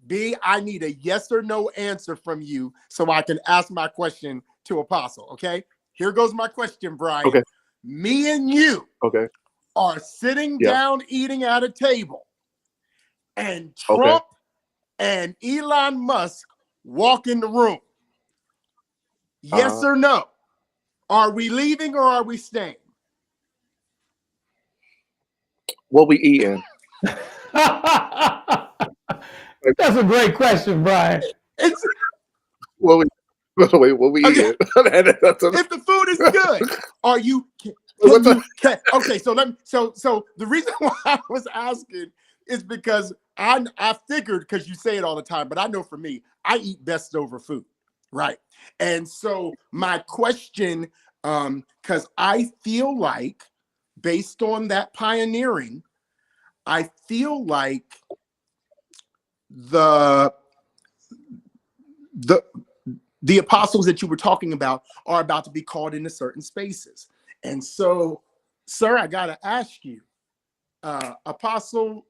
B, I need a yes or no answer from you so I can ask my question to Apostle. Okay. Here goes my question, Brian. Okay. Me and you are sitting down eating at a table, and Trump and Elon Musk walk in the room. Yes or no? Are we leaving or are we staying? What we eating? That's a great question, Brian. What we eating? If the food is good, are you? Okay, so the reason why I was asking is because I figured, because you say it all the time, but I know for me, I eat best over food, right? And so my question, because I feel like, based on that pioneering, I feel like the apostles that you were talking about are about to be called into certain spaces. And so, sir, I got to ask you, Apostle,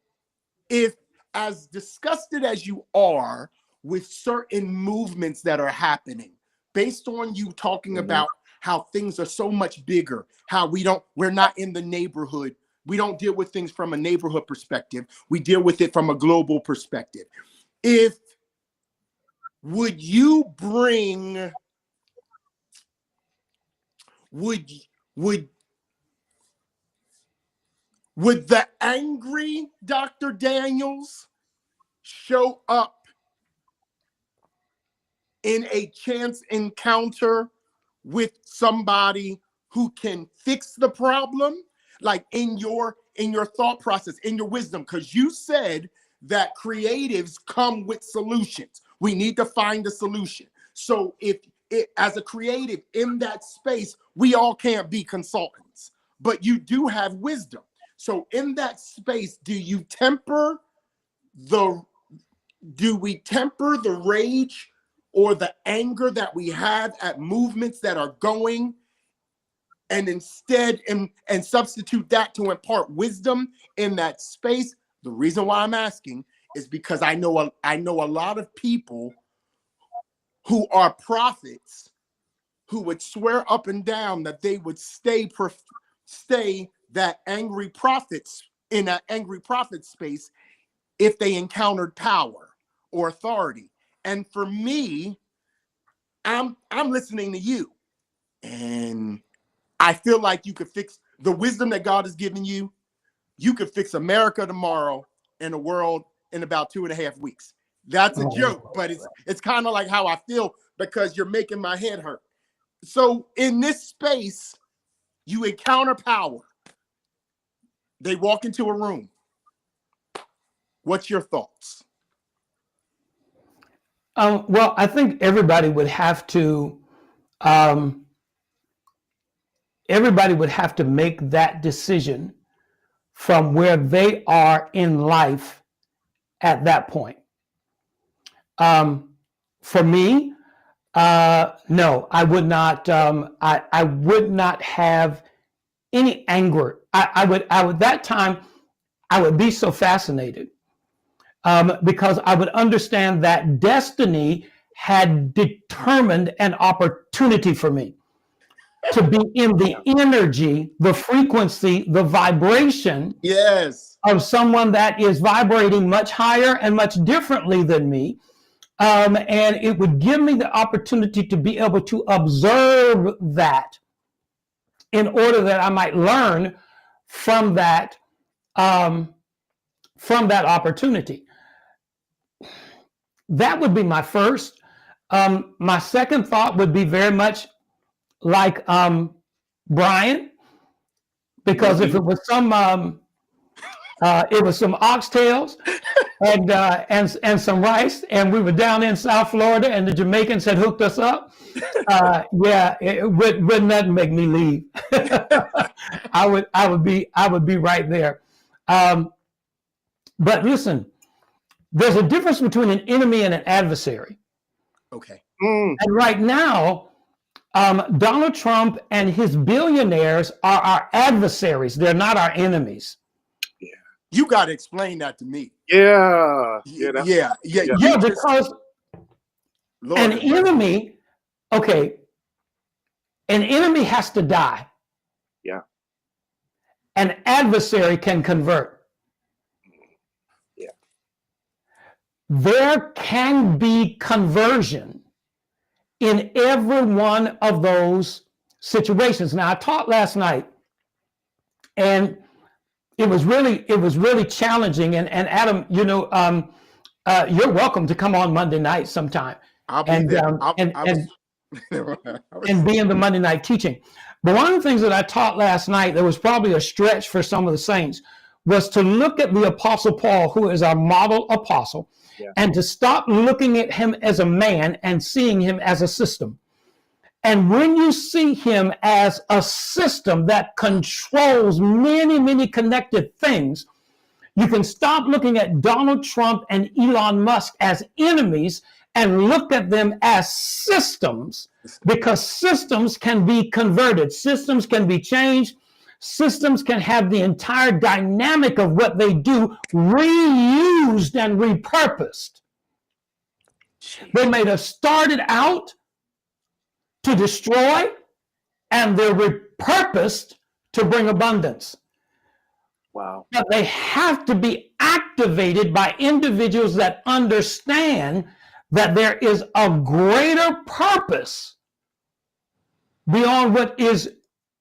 if as disgusted as you are with certain movements that are happening, based on you talking about how things are so much bigger, how we're not in the neighborhood. We don't deal with things from a neighborhood perspective. We deal with it from a global perspective. Would you Would the angry Dr. Daniels show up in a chance encounter with somebody who can fix the problem? Like in your thought process, in your wisdom, because you said that creatives come with solutions. We need to find a solution. So if as a creative in that space, we all can't be consultants, but you do have wisdom. So in that space, do we temper the rage or the anger that we have at movements that are going, and instead and substitute that to impart wisdom in that space? The reason why I'm asking is because I know a lot of people who are prophets who would swear up and down that they would stay that angry prophets in that angry prophet space if they encountered power or authority. And for me, I'm listening to you, and I feel like you could fix the wisdom that God has given you. You could fix America tomorrow and the world in about 2.5 weeks. That's a joke, but it's kind of like how I feel, because you're making my head hurt. So in this space, you encounter power. They walk into a room. What's your thoughts? Well, I think everybody would have to make that decision from where they are in life at that point. For me, no, I would not. I would not have any anger. I would that time, I would be so fascinated because I would understand that destiny had determined an opportunity for me to be in the energy, the frequency, the vibration of someone that is vibrating much higher and much differently than me. And it would give me the opportunity to be able to observe that in order that I might learn from that opportunity. That would be my first. My second thought would be very much like Brian, because if it was some oxtails and some rice, and we were down in South Florida, and the Jamaicans had hooked us up, it would not make me leave. I would be right there. But listen, there's a difference between an enemy and an adversary. Okay. And right now, Donald Trump and his billionaires are our adversaries. They're not our enemies. Yeah. You got to explain that to me. Yeah. Because an enemy, an enemy has to die. Yeah. An adversary can convert. Yeah. There can be conversion in every one of those situations. Now, I taught last night, and it was really challenging. And Adam, you're welcome to come on Monday night sometime. I'll be there. And be in the Monday night teaching. But one of the things that I taught last night that was probably a stretch for some of the saints was to look at the Apostle Paul, who is our model apostle, and to stop looking at him as a man and seeing him as a system. And when you see him as a system that controls many, many connected things, you can stop looking at Donald Trump and Elon Musk as enemies and look at them as systems, because systems can be converted, systems can be changed, systems can have the entire dynamic of what they do reused and repurposed. They may have started out to destroy, and they're repurposed to bring abundance. Wow. But they have to be activated by individuals that understand that there is a greater purpose beyond what is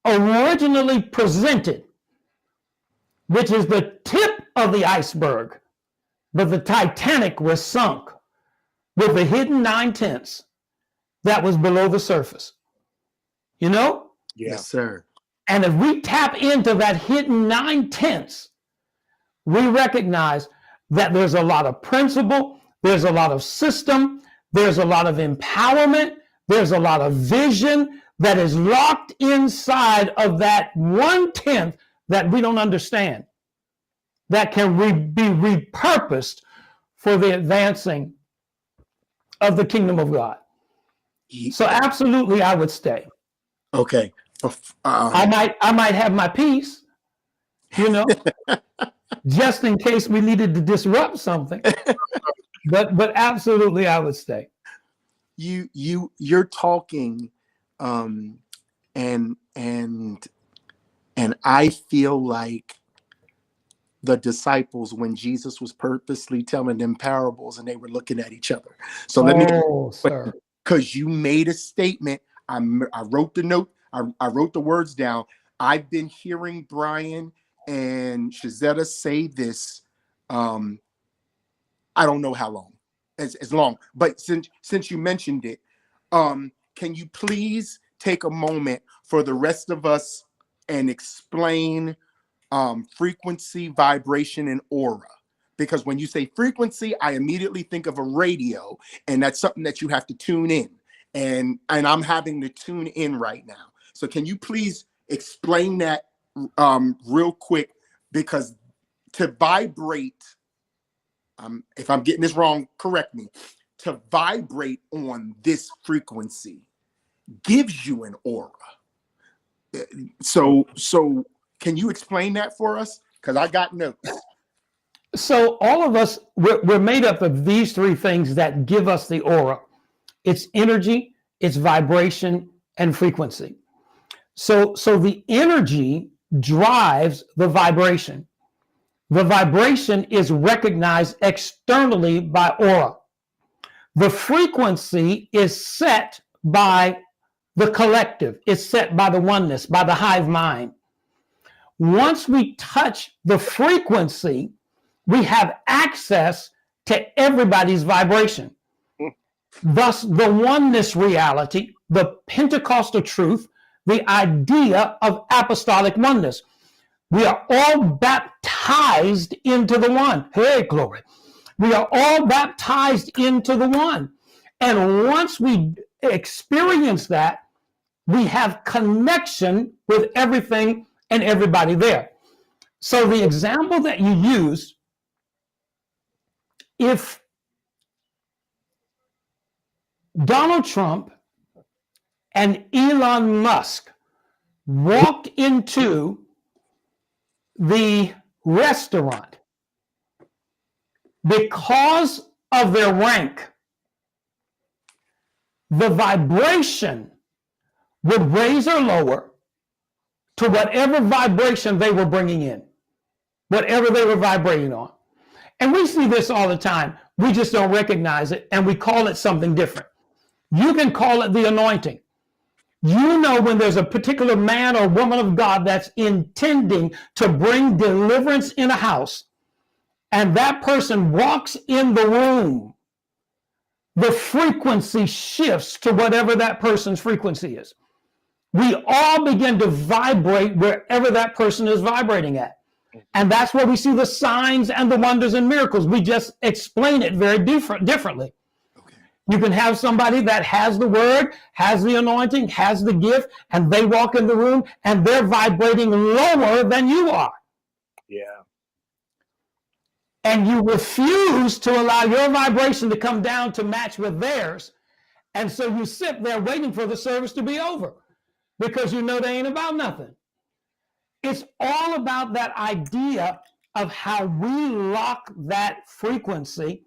originally presented. which is the tip of the iceberg. But the Titanic was sunk with a hidden 9/10 that was below the surface. You know? Yeah. Yes, sir. And if we tap into that hidden 9/10, we recognize that there's a lot of principle, there's a lot of system, there's a lot of empowerment, there's a lot of vision that is locked inside of that 1/10 that we don't understand, that can be repurposed for the advancing of the kingdom of God. So absolutely, I would stay. Okay. I might have my piece, you know, just in case we needed to disrupt something. But absolutely, I would stay. You're talking, and I feel like the disciples when Jesus was purposely telling them parables and they were looking at each other. So let me, sir, because you made a statement. I wrote the note. I wrote the words down. I've been hearing Brian and Shazetta say this. I don't know how long. It's long, but since you mentioned it, can you please take a moment for the rest of us and explain frequency, vibration, and aura? Because when you say frequency, I immediately think of a radio, and that's something that you have to tune in. And I'm having to tune in right now. So can you please explain that real quick? Because to vibrate, if I'm getting this wrong, correct me. To vibrate on this frequency gives you an aura. So can you explain that for us? Because I got notes. So all of us, we're made up of these three things that give us the aura. It's energy, it's vibration, and frequency. So the energy drives the vibration. The vibration is recognized externally by aura. The frequency is set by the collective. It's set by the oneness, by the hive mind. Once we touch the frequency, we have access to everybody's vibration. Thus, the oneness reality, the Pentecostal truth, the idea of apostolic oneness. We are all baptized into the one. Hey, glory. We are all baptized into the one. And once we experience that, we have connection with everything and everybody there. So the example that you use, if Donald Trump and Elon Musk walked into the restaurant because of their rank, the vibration would raise or lower to whatever vibration they were bringing in, whatever they were vibrating on. And we see this all the time. We just don't recognize it, and we call it something different. You can call it the anointing. You know when there's a particular man or woman of God that's intending to bring deliverance in a house, and that person walks in the room, the frequency shifts to whatever that person's frequency is. We all begin to vibrate wherever that person is vibrating at. And that's where we see the signs and the wonders and miracles. We just explain it very differently. Okay. You can have somebody that has the word, has the anointing, has the gift, and they walk in the room and they're vibrating lower than you are. Yeah. And you refuse to allow your vibration to come down to match with theirs. And so you sit there waiting for the service to be over because you know they ain't about nothing. It's all about that idea of how we lock that frequency.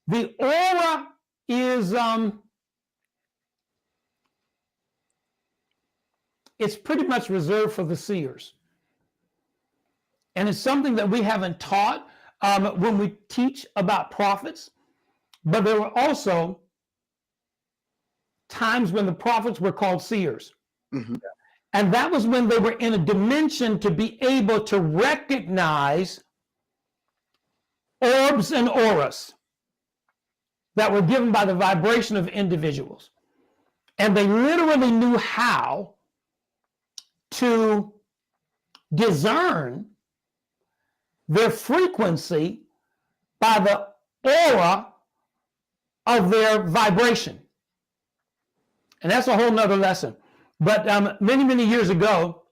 The aura is, it's pretty much reserved for the seers. And it's something that we haven't taught when we teach about prophets. But there were also times when the prophets were called seers. Mm-hmm. And that was when they were in a dimension to be able to recognize orbs and auras that were given by the vibration of individuals. And they literally knew how to discern their frequency by the aura of their vibration. And that's a whole nother lesson. But many, many years ago,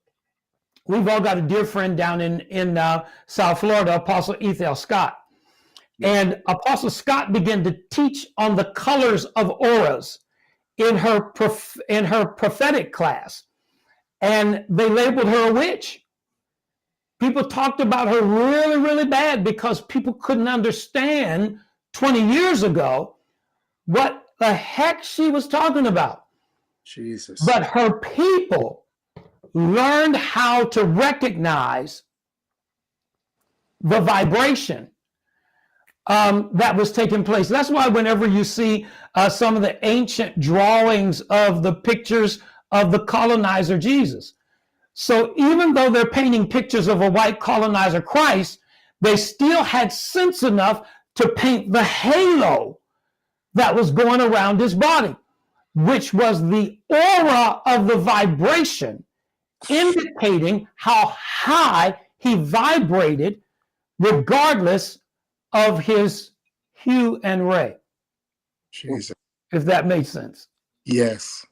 we've all got a dear friend down in South Florida, Apostle Ethel Scott. And Apostle Scott began to teach on the colors of auras in her prophetic class. And they labeled her a witch. People talked about her really, really bad because people couldn't understand 20 years ago what the heck she was talking about. Jesus. But her people learned how to recognize the vibration that was taking place. That's why whenever you see some of the ancient drawings of the pictures of the colonizer Jesus, so even though they're painting pictures of a white colonizer Christ, they still had sense enough to paint the halo that was going around his body, which was the aura of the vibration, indicating how high he vibrated regardless of his hue and ray. Jesus. If that makes sense. Yes.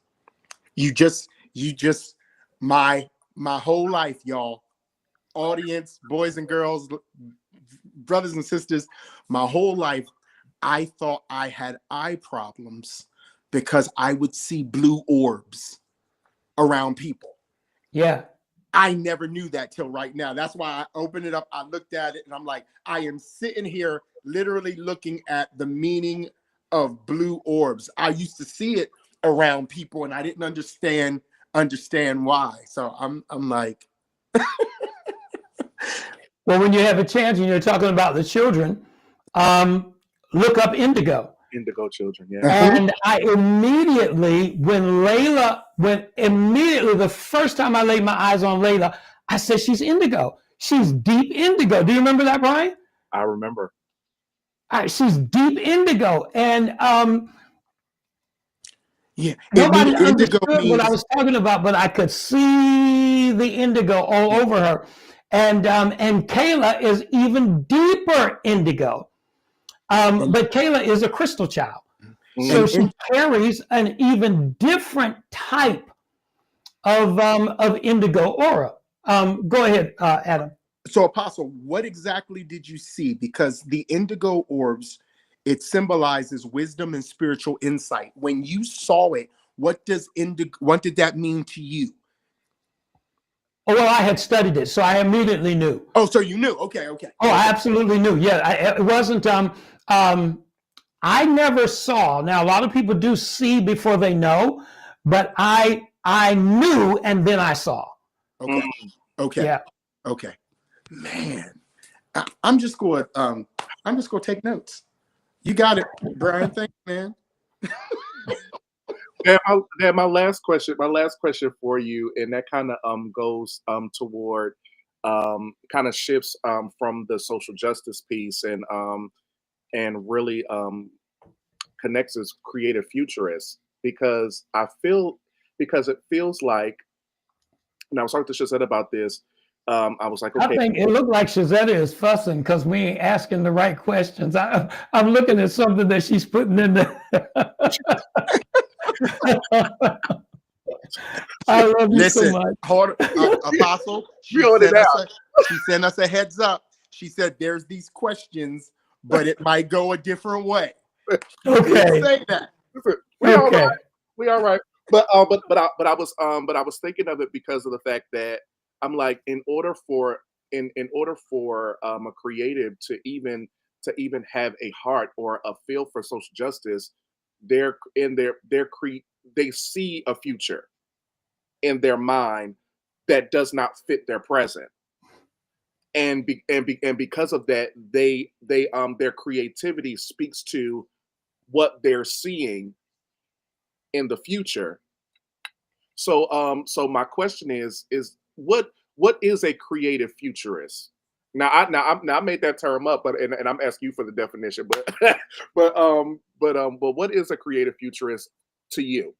You just my whole life, y'all, audience, boys and girls, brothers and sisters, my whole life, I thought I had eye problems because I would see blue orbs around people. Yeah. I never knew that till right now. That's why I opened it up. I looked at it and I'm like, I am sitting here literally looking at the meaning of blue orbs. I used to see it around people and I didn't understand why. So I'm like, well, when you have a chance and you're talking about the children, look up indigo. Indigo children, yeah. And I immediately, the first time I laid my eyes on Layla, I said, she's indigo. She's deep indigo. Do you remember that, Brian? I remember. She's deep indigo. And yeah, nobody indigo understood what I was talking about, but I could see the indigo all over her. And Kayla is even deeper indigo. But Kayla is a crystal child. So she carries an even different type of indigo aura. Go ahead, Adam. So, Apostle, what exactly did you see? Because the indigo orbs, it symbolizes wisdom and spiritual insight. When you saw it, what did that mean to you? Oh, well, I had studied it, so I immediately knew. Oh, so you knew? Okay. Oh, I absolutely knew. Yeah, it wasn't. I never saw. Now, a lot of people do see before they know, but I knew and then I saw. Okay. Okay. Yeah. Okay. Man, I'm just going to take notes. You got it, Brian. Thanks, man. My last question for you, and that kind of goes toward kind of shifts from the social justice piece and really connects as creative futurists, because it feels like, and I was talking to Shazette about this. I was like, okay. I think it looked like Shazetta is fussing because we ain't asking the right questions. I'm looking at something that she's putting in there. I love you so much. Apostle, she sent us a heads up. She said there's these questions, but it might go a different way. Okay. Say that. We all right. We all right. But I was thinking of it because of the fact that I'm like, in order for a creative to even have a heart or a feel for social justice, they see a future in their mind that does not fit their present, and because of that, their creativity speaks to what they're seeing in the future. So my question is what is a creative futurist? Now I made that term up, but and I'm asking you for the definition, but but what is a creative futurist to you?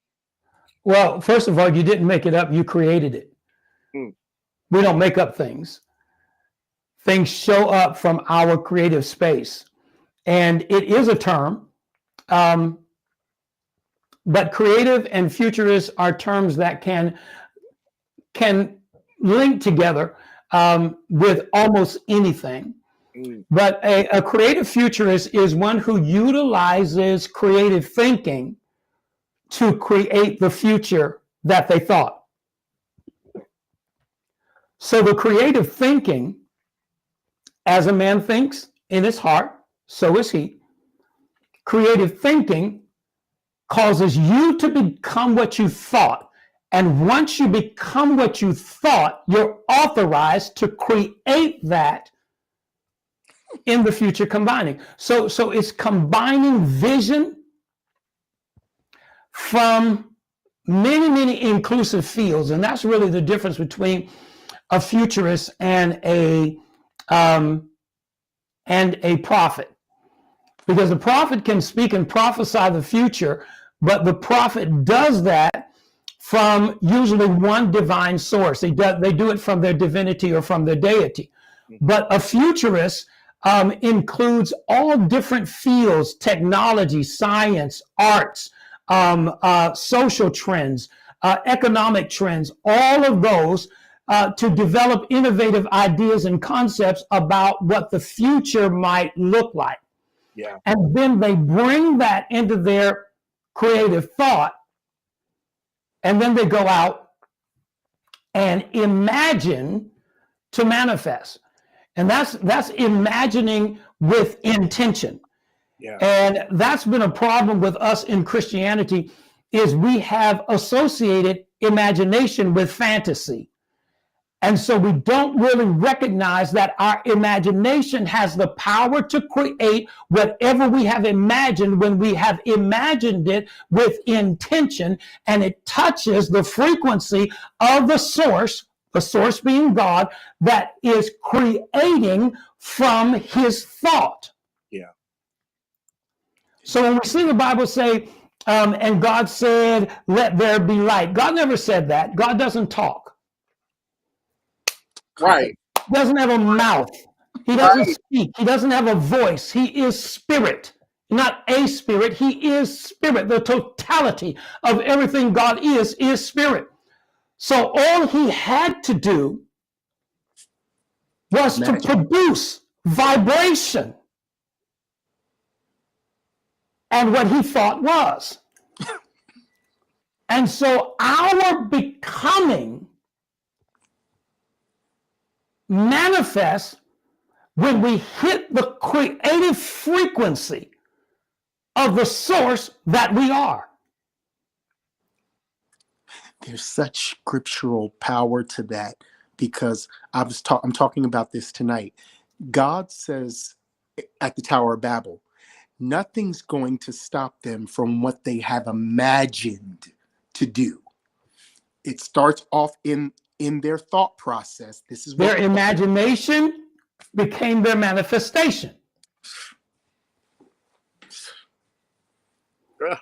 Well, first of all, you didn't make it up, you created it. Mm, We don't make up things. Things show up from our creative space. And it is a term, but creative and futurist are terms that can link together with almost anything. mm, But a creative futurist is one who utilizes creative thinking to create the future that they thought. So the creative thinking, as a man thinks in his heart, so is he. Creative thinking causes you to become what you thought. And once you become what you thought, you're authorized to create that in the future combining. So it's combining vision from many inclusive fields. And that's really the difference between a futurist and a prophet. Because the prophet can speak and prophesy the future, but the prophet does that from usually one divine source. They do it from their divinity or from their deity. But a futurist includes all different fields: technology, science, arts, social trends, economic trends, all of those to develop innovative ideas and concepts about what the future might look like. yeah. And then they bring that into their creative thought, and then they go out and imagine to manifest. And that's imagining with intention. Yeah. And that's been a problem with us in Christianity, is we have associated imagination with fantasy. And so we don't really recognize that our imagination has the power to create whatever we have imagined when we have imagined it with intention, and it touches the frequency of the source being God, that is creating from his thought. Yeah. So when we see the Bible say, and God said, let there be light, God never said that. God doesn't talk. Right. He doesn't have a mouth. He doesn't speak. He doesn't have a voice. He is spirit, not a spirit. He is spirit. The totality of everything God is spirit. So all he had to do was to produce vibration and what he thought was. And so our becoming manifests when we hit the creative frequency of the source that we are. There's such scriptural power to that, because I'm talking about this tonight. God says at the Tower of Babel, nothing's going to stop them from what they have imagined to do. It starts off in their thought process. This is their imagination became their manifestation.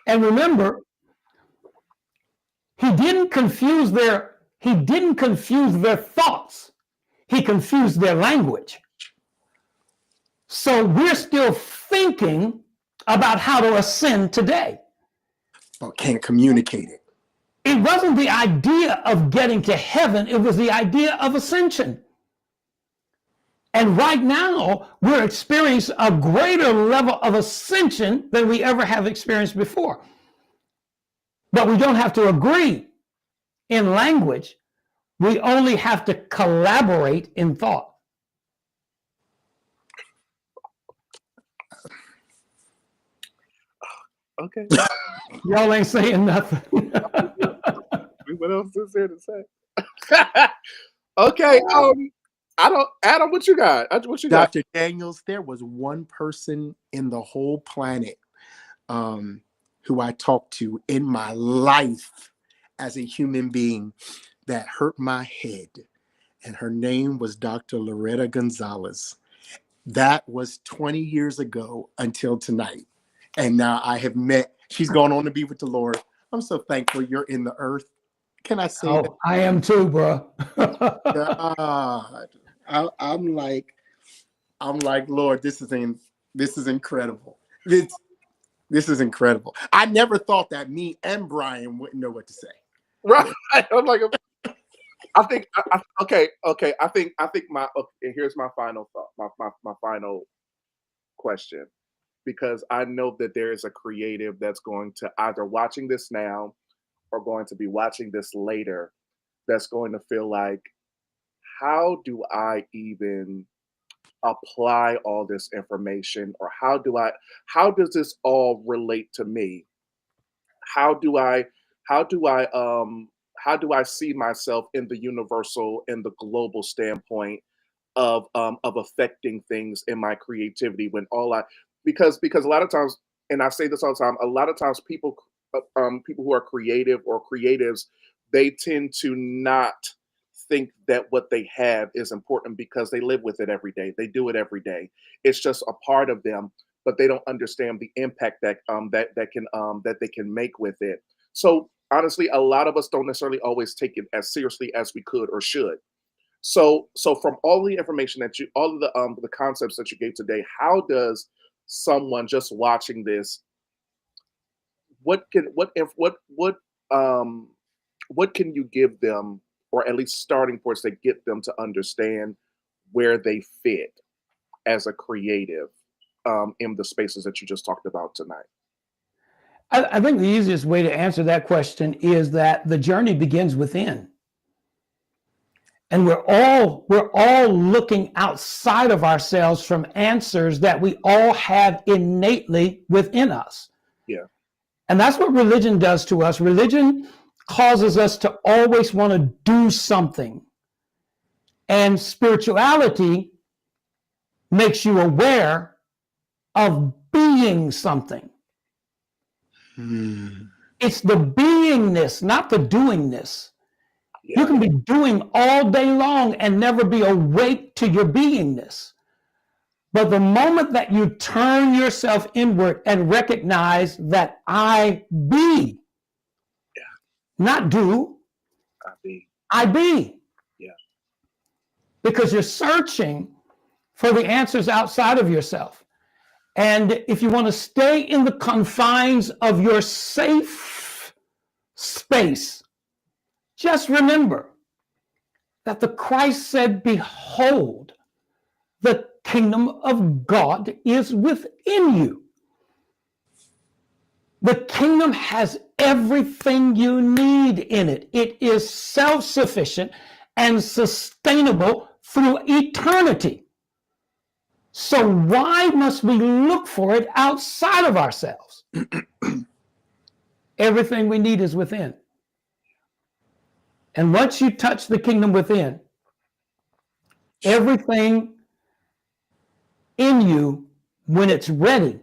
And remember, he didn't confuse their thoughts. He confused their language. So we're still thinking about how to ascend today, but can't communicate it. It wasn't the idea of getting to heaven, it was the idea of ascension. And right now, we're experiencing a greater level of ascension than we ever have experienced before. But we don't have to agree in language. We only have to collaborate in thought. Okay. Y'all ain't saying nothing. What else is there to say? Okay. Adam, what you got? What you got? Dr. Daniels, there was one person in the whole planet who I talked to in my life as a human being that hurt my head. And her name was Dr. Loretta Gonzalez. That was 20 years ago until tonight. And now I have met, she's gone on to be with the Lord. I'm so thankful you're in the earth. Can I say that? Oh, I am too, bro. God, I'm like, Lord, this is incredible. This is incredible. I never thought that me and Brian wouldn't know what to say. Right. I'm like, I think, okay. I think my, okay, here's my final thought, my final question, because I know that there is a creative that's going to either watching this now or going to be watching this later that's going to feel like, how do I even apply all this information, or how does this all relate to me? How do I how do I how do I see myself in the universal and the global standpoint of affecting things in my creativity, when all I, because a lot of times, and I say this all the time, a lot of times people who are creative or creatives, they tend to not think that what they have is important because they live with it every day. They do it every day. It's just a part of them, but they don't understand the impact that they can make with it. So honestly, a lot of us don't necessarily always take it as seriously as we could or should. So from all the information that you, all of the concepts that you gave today, how does someone just watching this, um what can you give them, or at least starting points that get them to understand where they fit as a creative in the spaces that you just talked about tonight? I think the easiest way to answer that question is that the journey begins within. And we're all looking outside of ourselves from answers that we all have innately within us. Yeah. And that's what religion does to us. Religion causes us to always want to do something. And spirituality makes you aware of being something. It's the beingness, not the doingness. Yeah. You can be doing all day long and never be awake to your beingness. But the moment that you turn yourself inward and recognize that I be, not do, I be. Yeah. Because you're searching for the answers outside of yourself. And if you want to stay in the confines of your safe space, just remember that the Christ said, behold, the kingdom of God is within you. The kingdom has everything you need in it. It is self-sufficient and sustainable through eternity. So why must we look for it outside of ourselves? Everything we need is within. And once you touch the kingdom within, everything in you, when it's ready,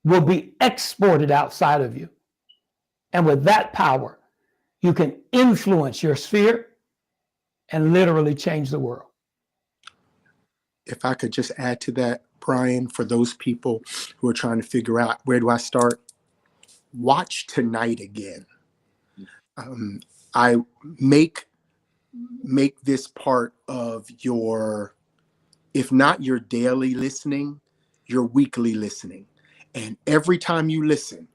will be exported outside of you. And with that power, you can influence your sphere and literally change the world. If I could just add to that, Brian, for those people who are trying to figure out, where do I start? Watch tonight again. I make this part of your, if not your daily listening, your weekly listening. And every time you listen,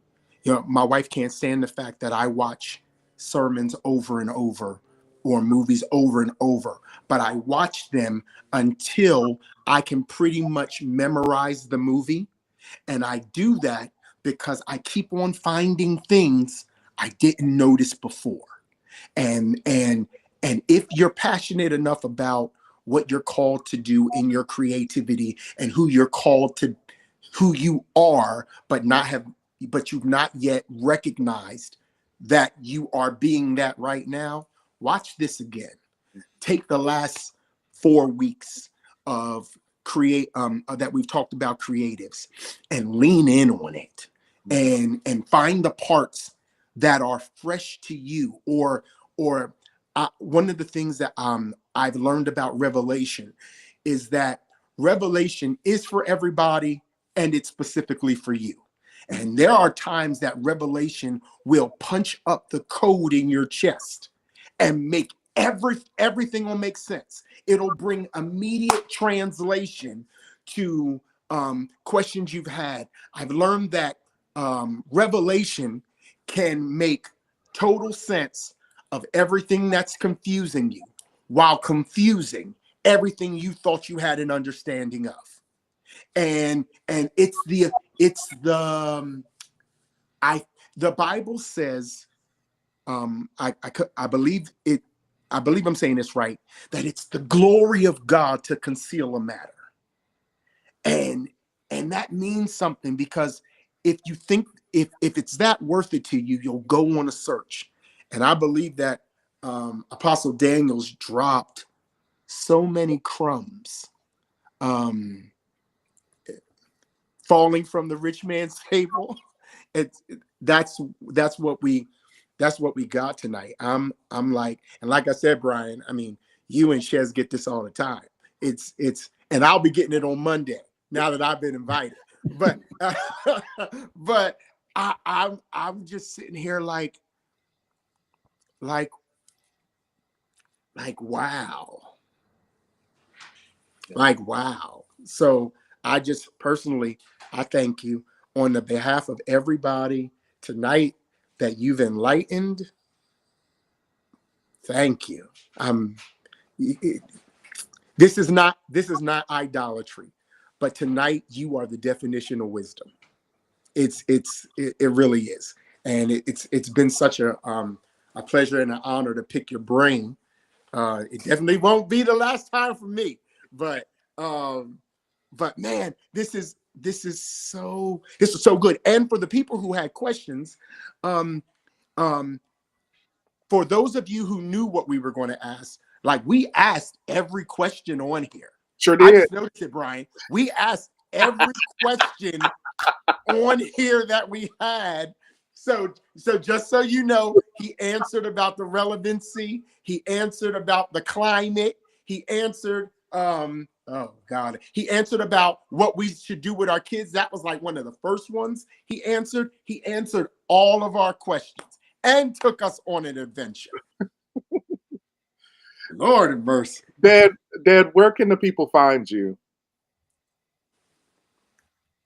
my wife can't stand the fact that I watch sermons over and over or movies over and over, but I watch them until I can pretty much memorize the movie. And I do that because I keep on finding things I didn't notice before. And if you're passionate enough about what you're called to do in your creativity and who you're called to, who you are, but you've not yet recognized that you are being that right now, watch this again. Take the last 4 weeks of that we've talked about creatives and lean in on it and find the parts that are fresh to you, or one of the things that I've learned about revelation is that revelation is for everybody, and it's specifically for you. And there are times that revelation will punch up the code in your chest and make everything will make sense. It'll bring immediate translation to questions you've had. I've learned that revelation can make total sense of everything that's confusing you, while confusing everything you thought you had an understanding of. And the Bible says, I believe it, I believe I'm saying this right, that it's the glory of God to conceal a matter. And that means something, because if you think, if it's that worth it to you, you'll go on a search. And I believe that Apostle Daniel's dropped so many crumbs falling from the rich man's table. That's what we got tonight. I'm like, and like I said, Brian, I mean, you and Shez get this all the time. It's and I'll be getting it on Monday now that I've been invited. But but I'm just sitting here like wow. Like, wow. So I just personally, I thank you on the behalf of everybody tonight that you've enlightened. Thank you. This is not idolatry, but tonight you are the definition of wisdom. It really is. And it's been such a pleasure and an honor to pick your brain. It definitely won't be the last time for me, but man, this is so good. And for the people who had questions, for those of you who knew what we were going to ask, like, we asked every question on here. Sure did. I just noticed it, Brian. We asked every question on here that we had. So just so you know, he answered about the relevancy. He answered about the climate. He answered, he answered about what we should do with our kids. That was like one of the first ones he answered. He answered all of our questions and took us on an adventure. Lord have mercy. Dad, where can the people find you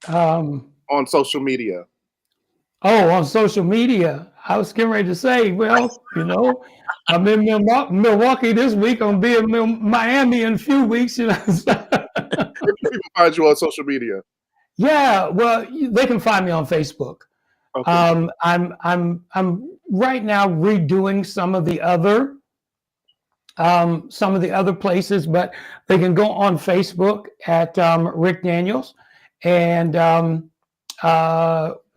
on social media? Oh, on social media. I was getting ready to say, well, I'm in Milwaukee this week. I'm be in Miami in a few weeks. Where can people find you on social media? Yeah, well, they can find me on Facebook. Okay. I'm right now redoing some of the other places, but they can go on Facebook at Rick Daniels, and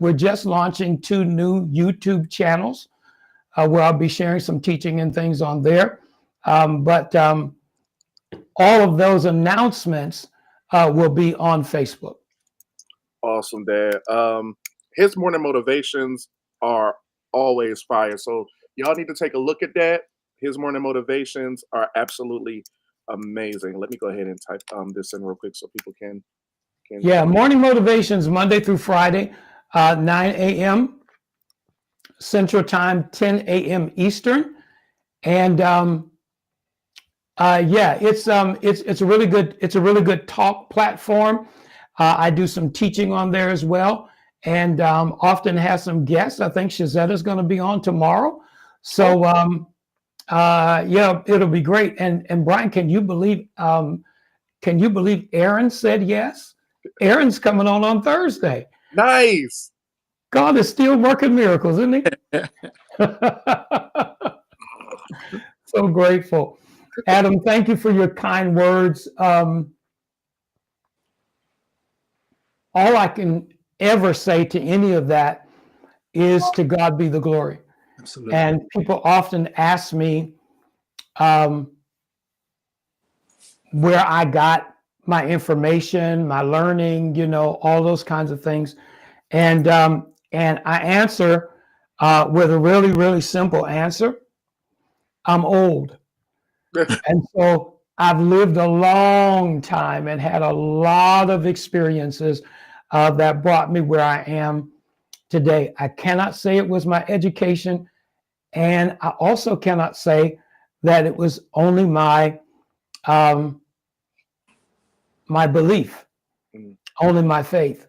we're just launching 2 new YouTube channels where I'll be sharing some teaching and things on there. But all of those announcements will be on Facebook. Awesome, Dad. His morning motivations are always fire. So y'all need to take a look at that. His morning motivations are absolutely amazing. Let me go ahead and type this in real quick so people can. Yeah, morning motivations, Monday through Friday, 9 a.m. Central Time, 10 a.m. Eastern, and it's a really good talk platform. I do some teaching on there as well, and often have some guests. I think Shazetta's going to be on tomorrow, so it'll be great. And Brian, can you believe Aaron said yes? Aaron's coming on Thursday. Nice. God is still working miracles, isn't he? So grateful. Adam, thank you for your kind words. All I can ever say to any of that is, to God be the glory. Absolutely. And people often ask me where I got my information, my learning, all those kinds of things. And I answer with a really, really simple answer. I'm old. And so I've lived a long time and had a lot of experiences that brought me where I am today. I cannot say it was my education. And I also cannot say that it was only my my belief, only my faith.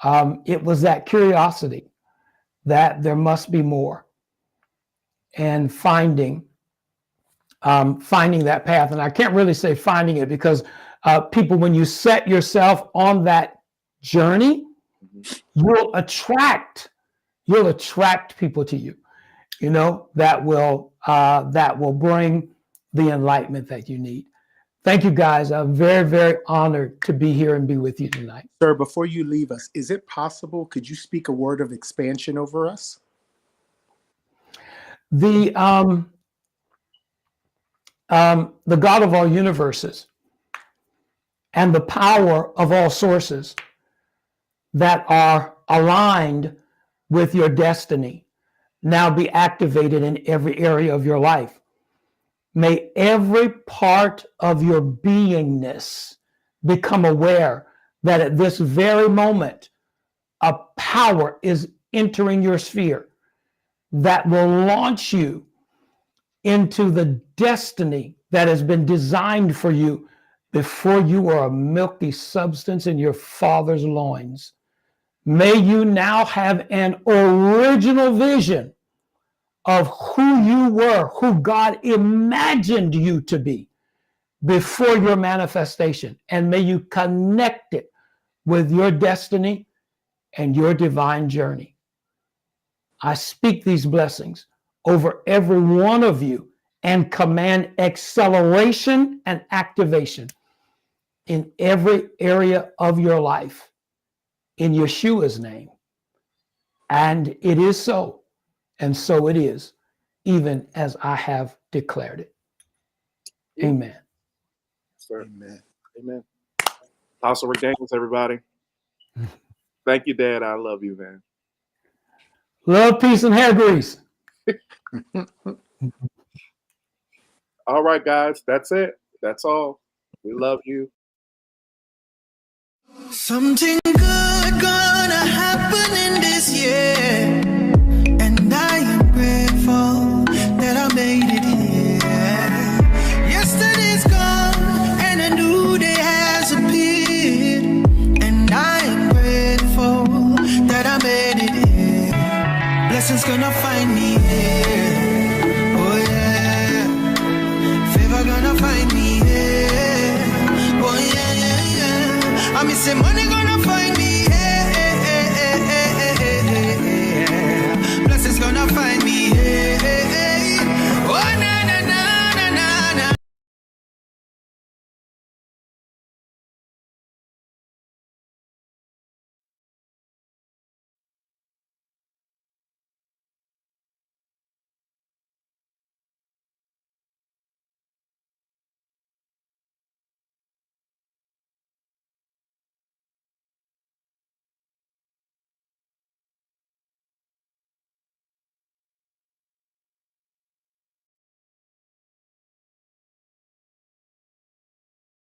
It was that curiosity that there must be more, and finding that path. And I can't really say finding it, because people, when you set yourself on that journey, you'll attract people to you, that will bring the enlightenment that you need. Thank you, guys. I'm very, very honored to be here and be with you tonight. Sir, before you leave us, is it possible, could you speak a word of expansion over us? The God of all universes and the power of all sources that are aligned with your destiny now be activated in every area of your life. May every part of your beingness become aware that at this very moment, a power is entering your sphere that will launch you into the destiny that has been designed for you before you were a milky substance in your father's loins. May you now have an original vision of who you were, who God imagined you to be before your manifestation. And may you connect it with your destiny and your divine journey. I speak these blessings over every one of you and command acceleration and activation in every area of your life in Yeshua's name. And it is so, and so it is, even as I have declared it. Amen. Sir. Amen. Amen. Apostle Rick Daniels, everybody. Thank you, Dad. I love you, man. Love, peace, and hair grease. All right, guys. That's it. That's all. We love you. Something good gonna happen in this year, and I am grateful that I made it here. Yesterday's gone and a new day has appeared, and I am grateful that I made it here. Blessings gonna find me here, oh yeah. Favor gonna find me here, oh yeah, yeah, yeah. I miss money gonna find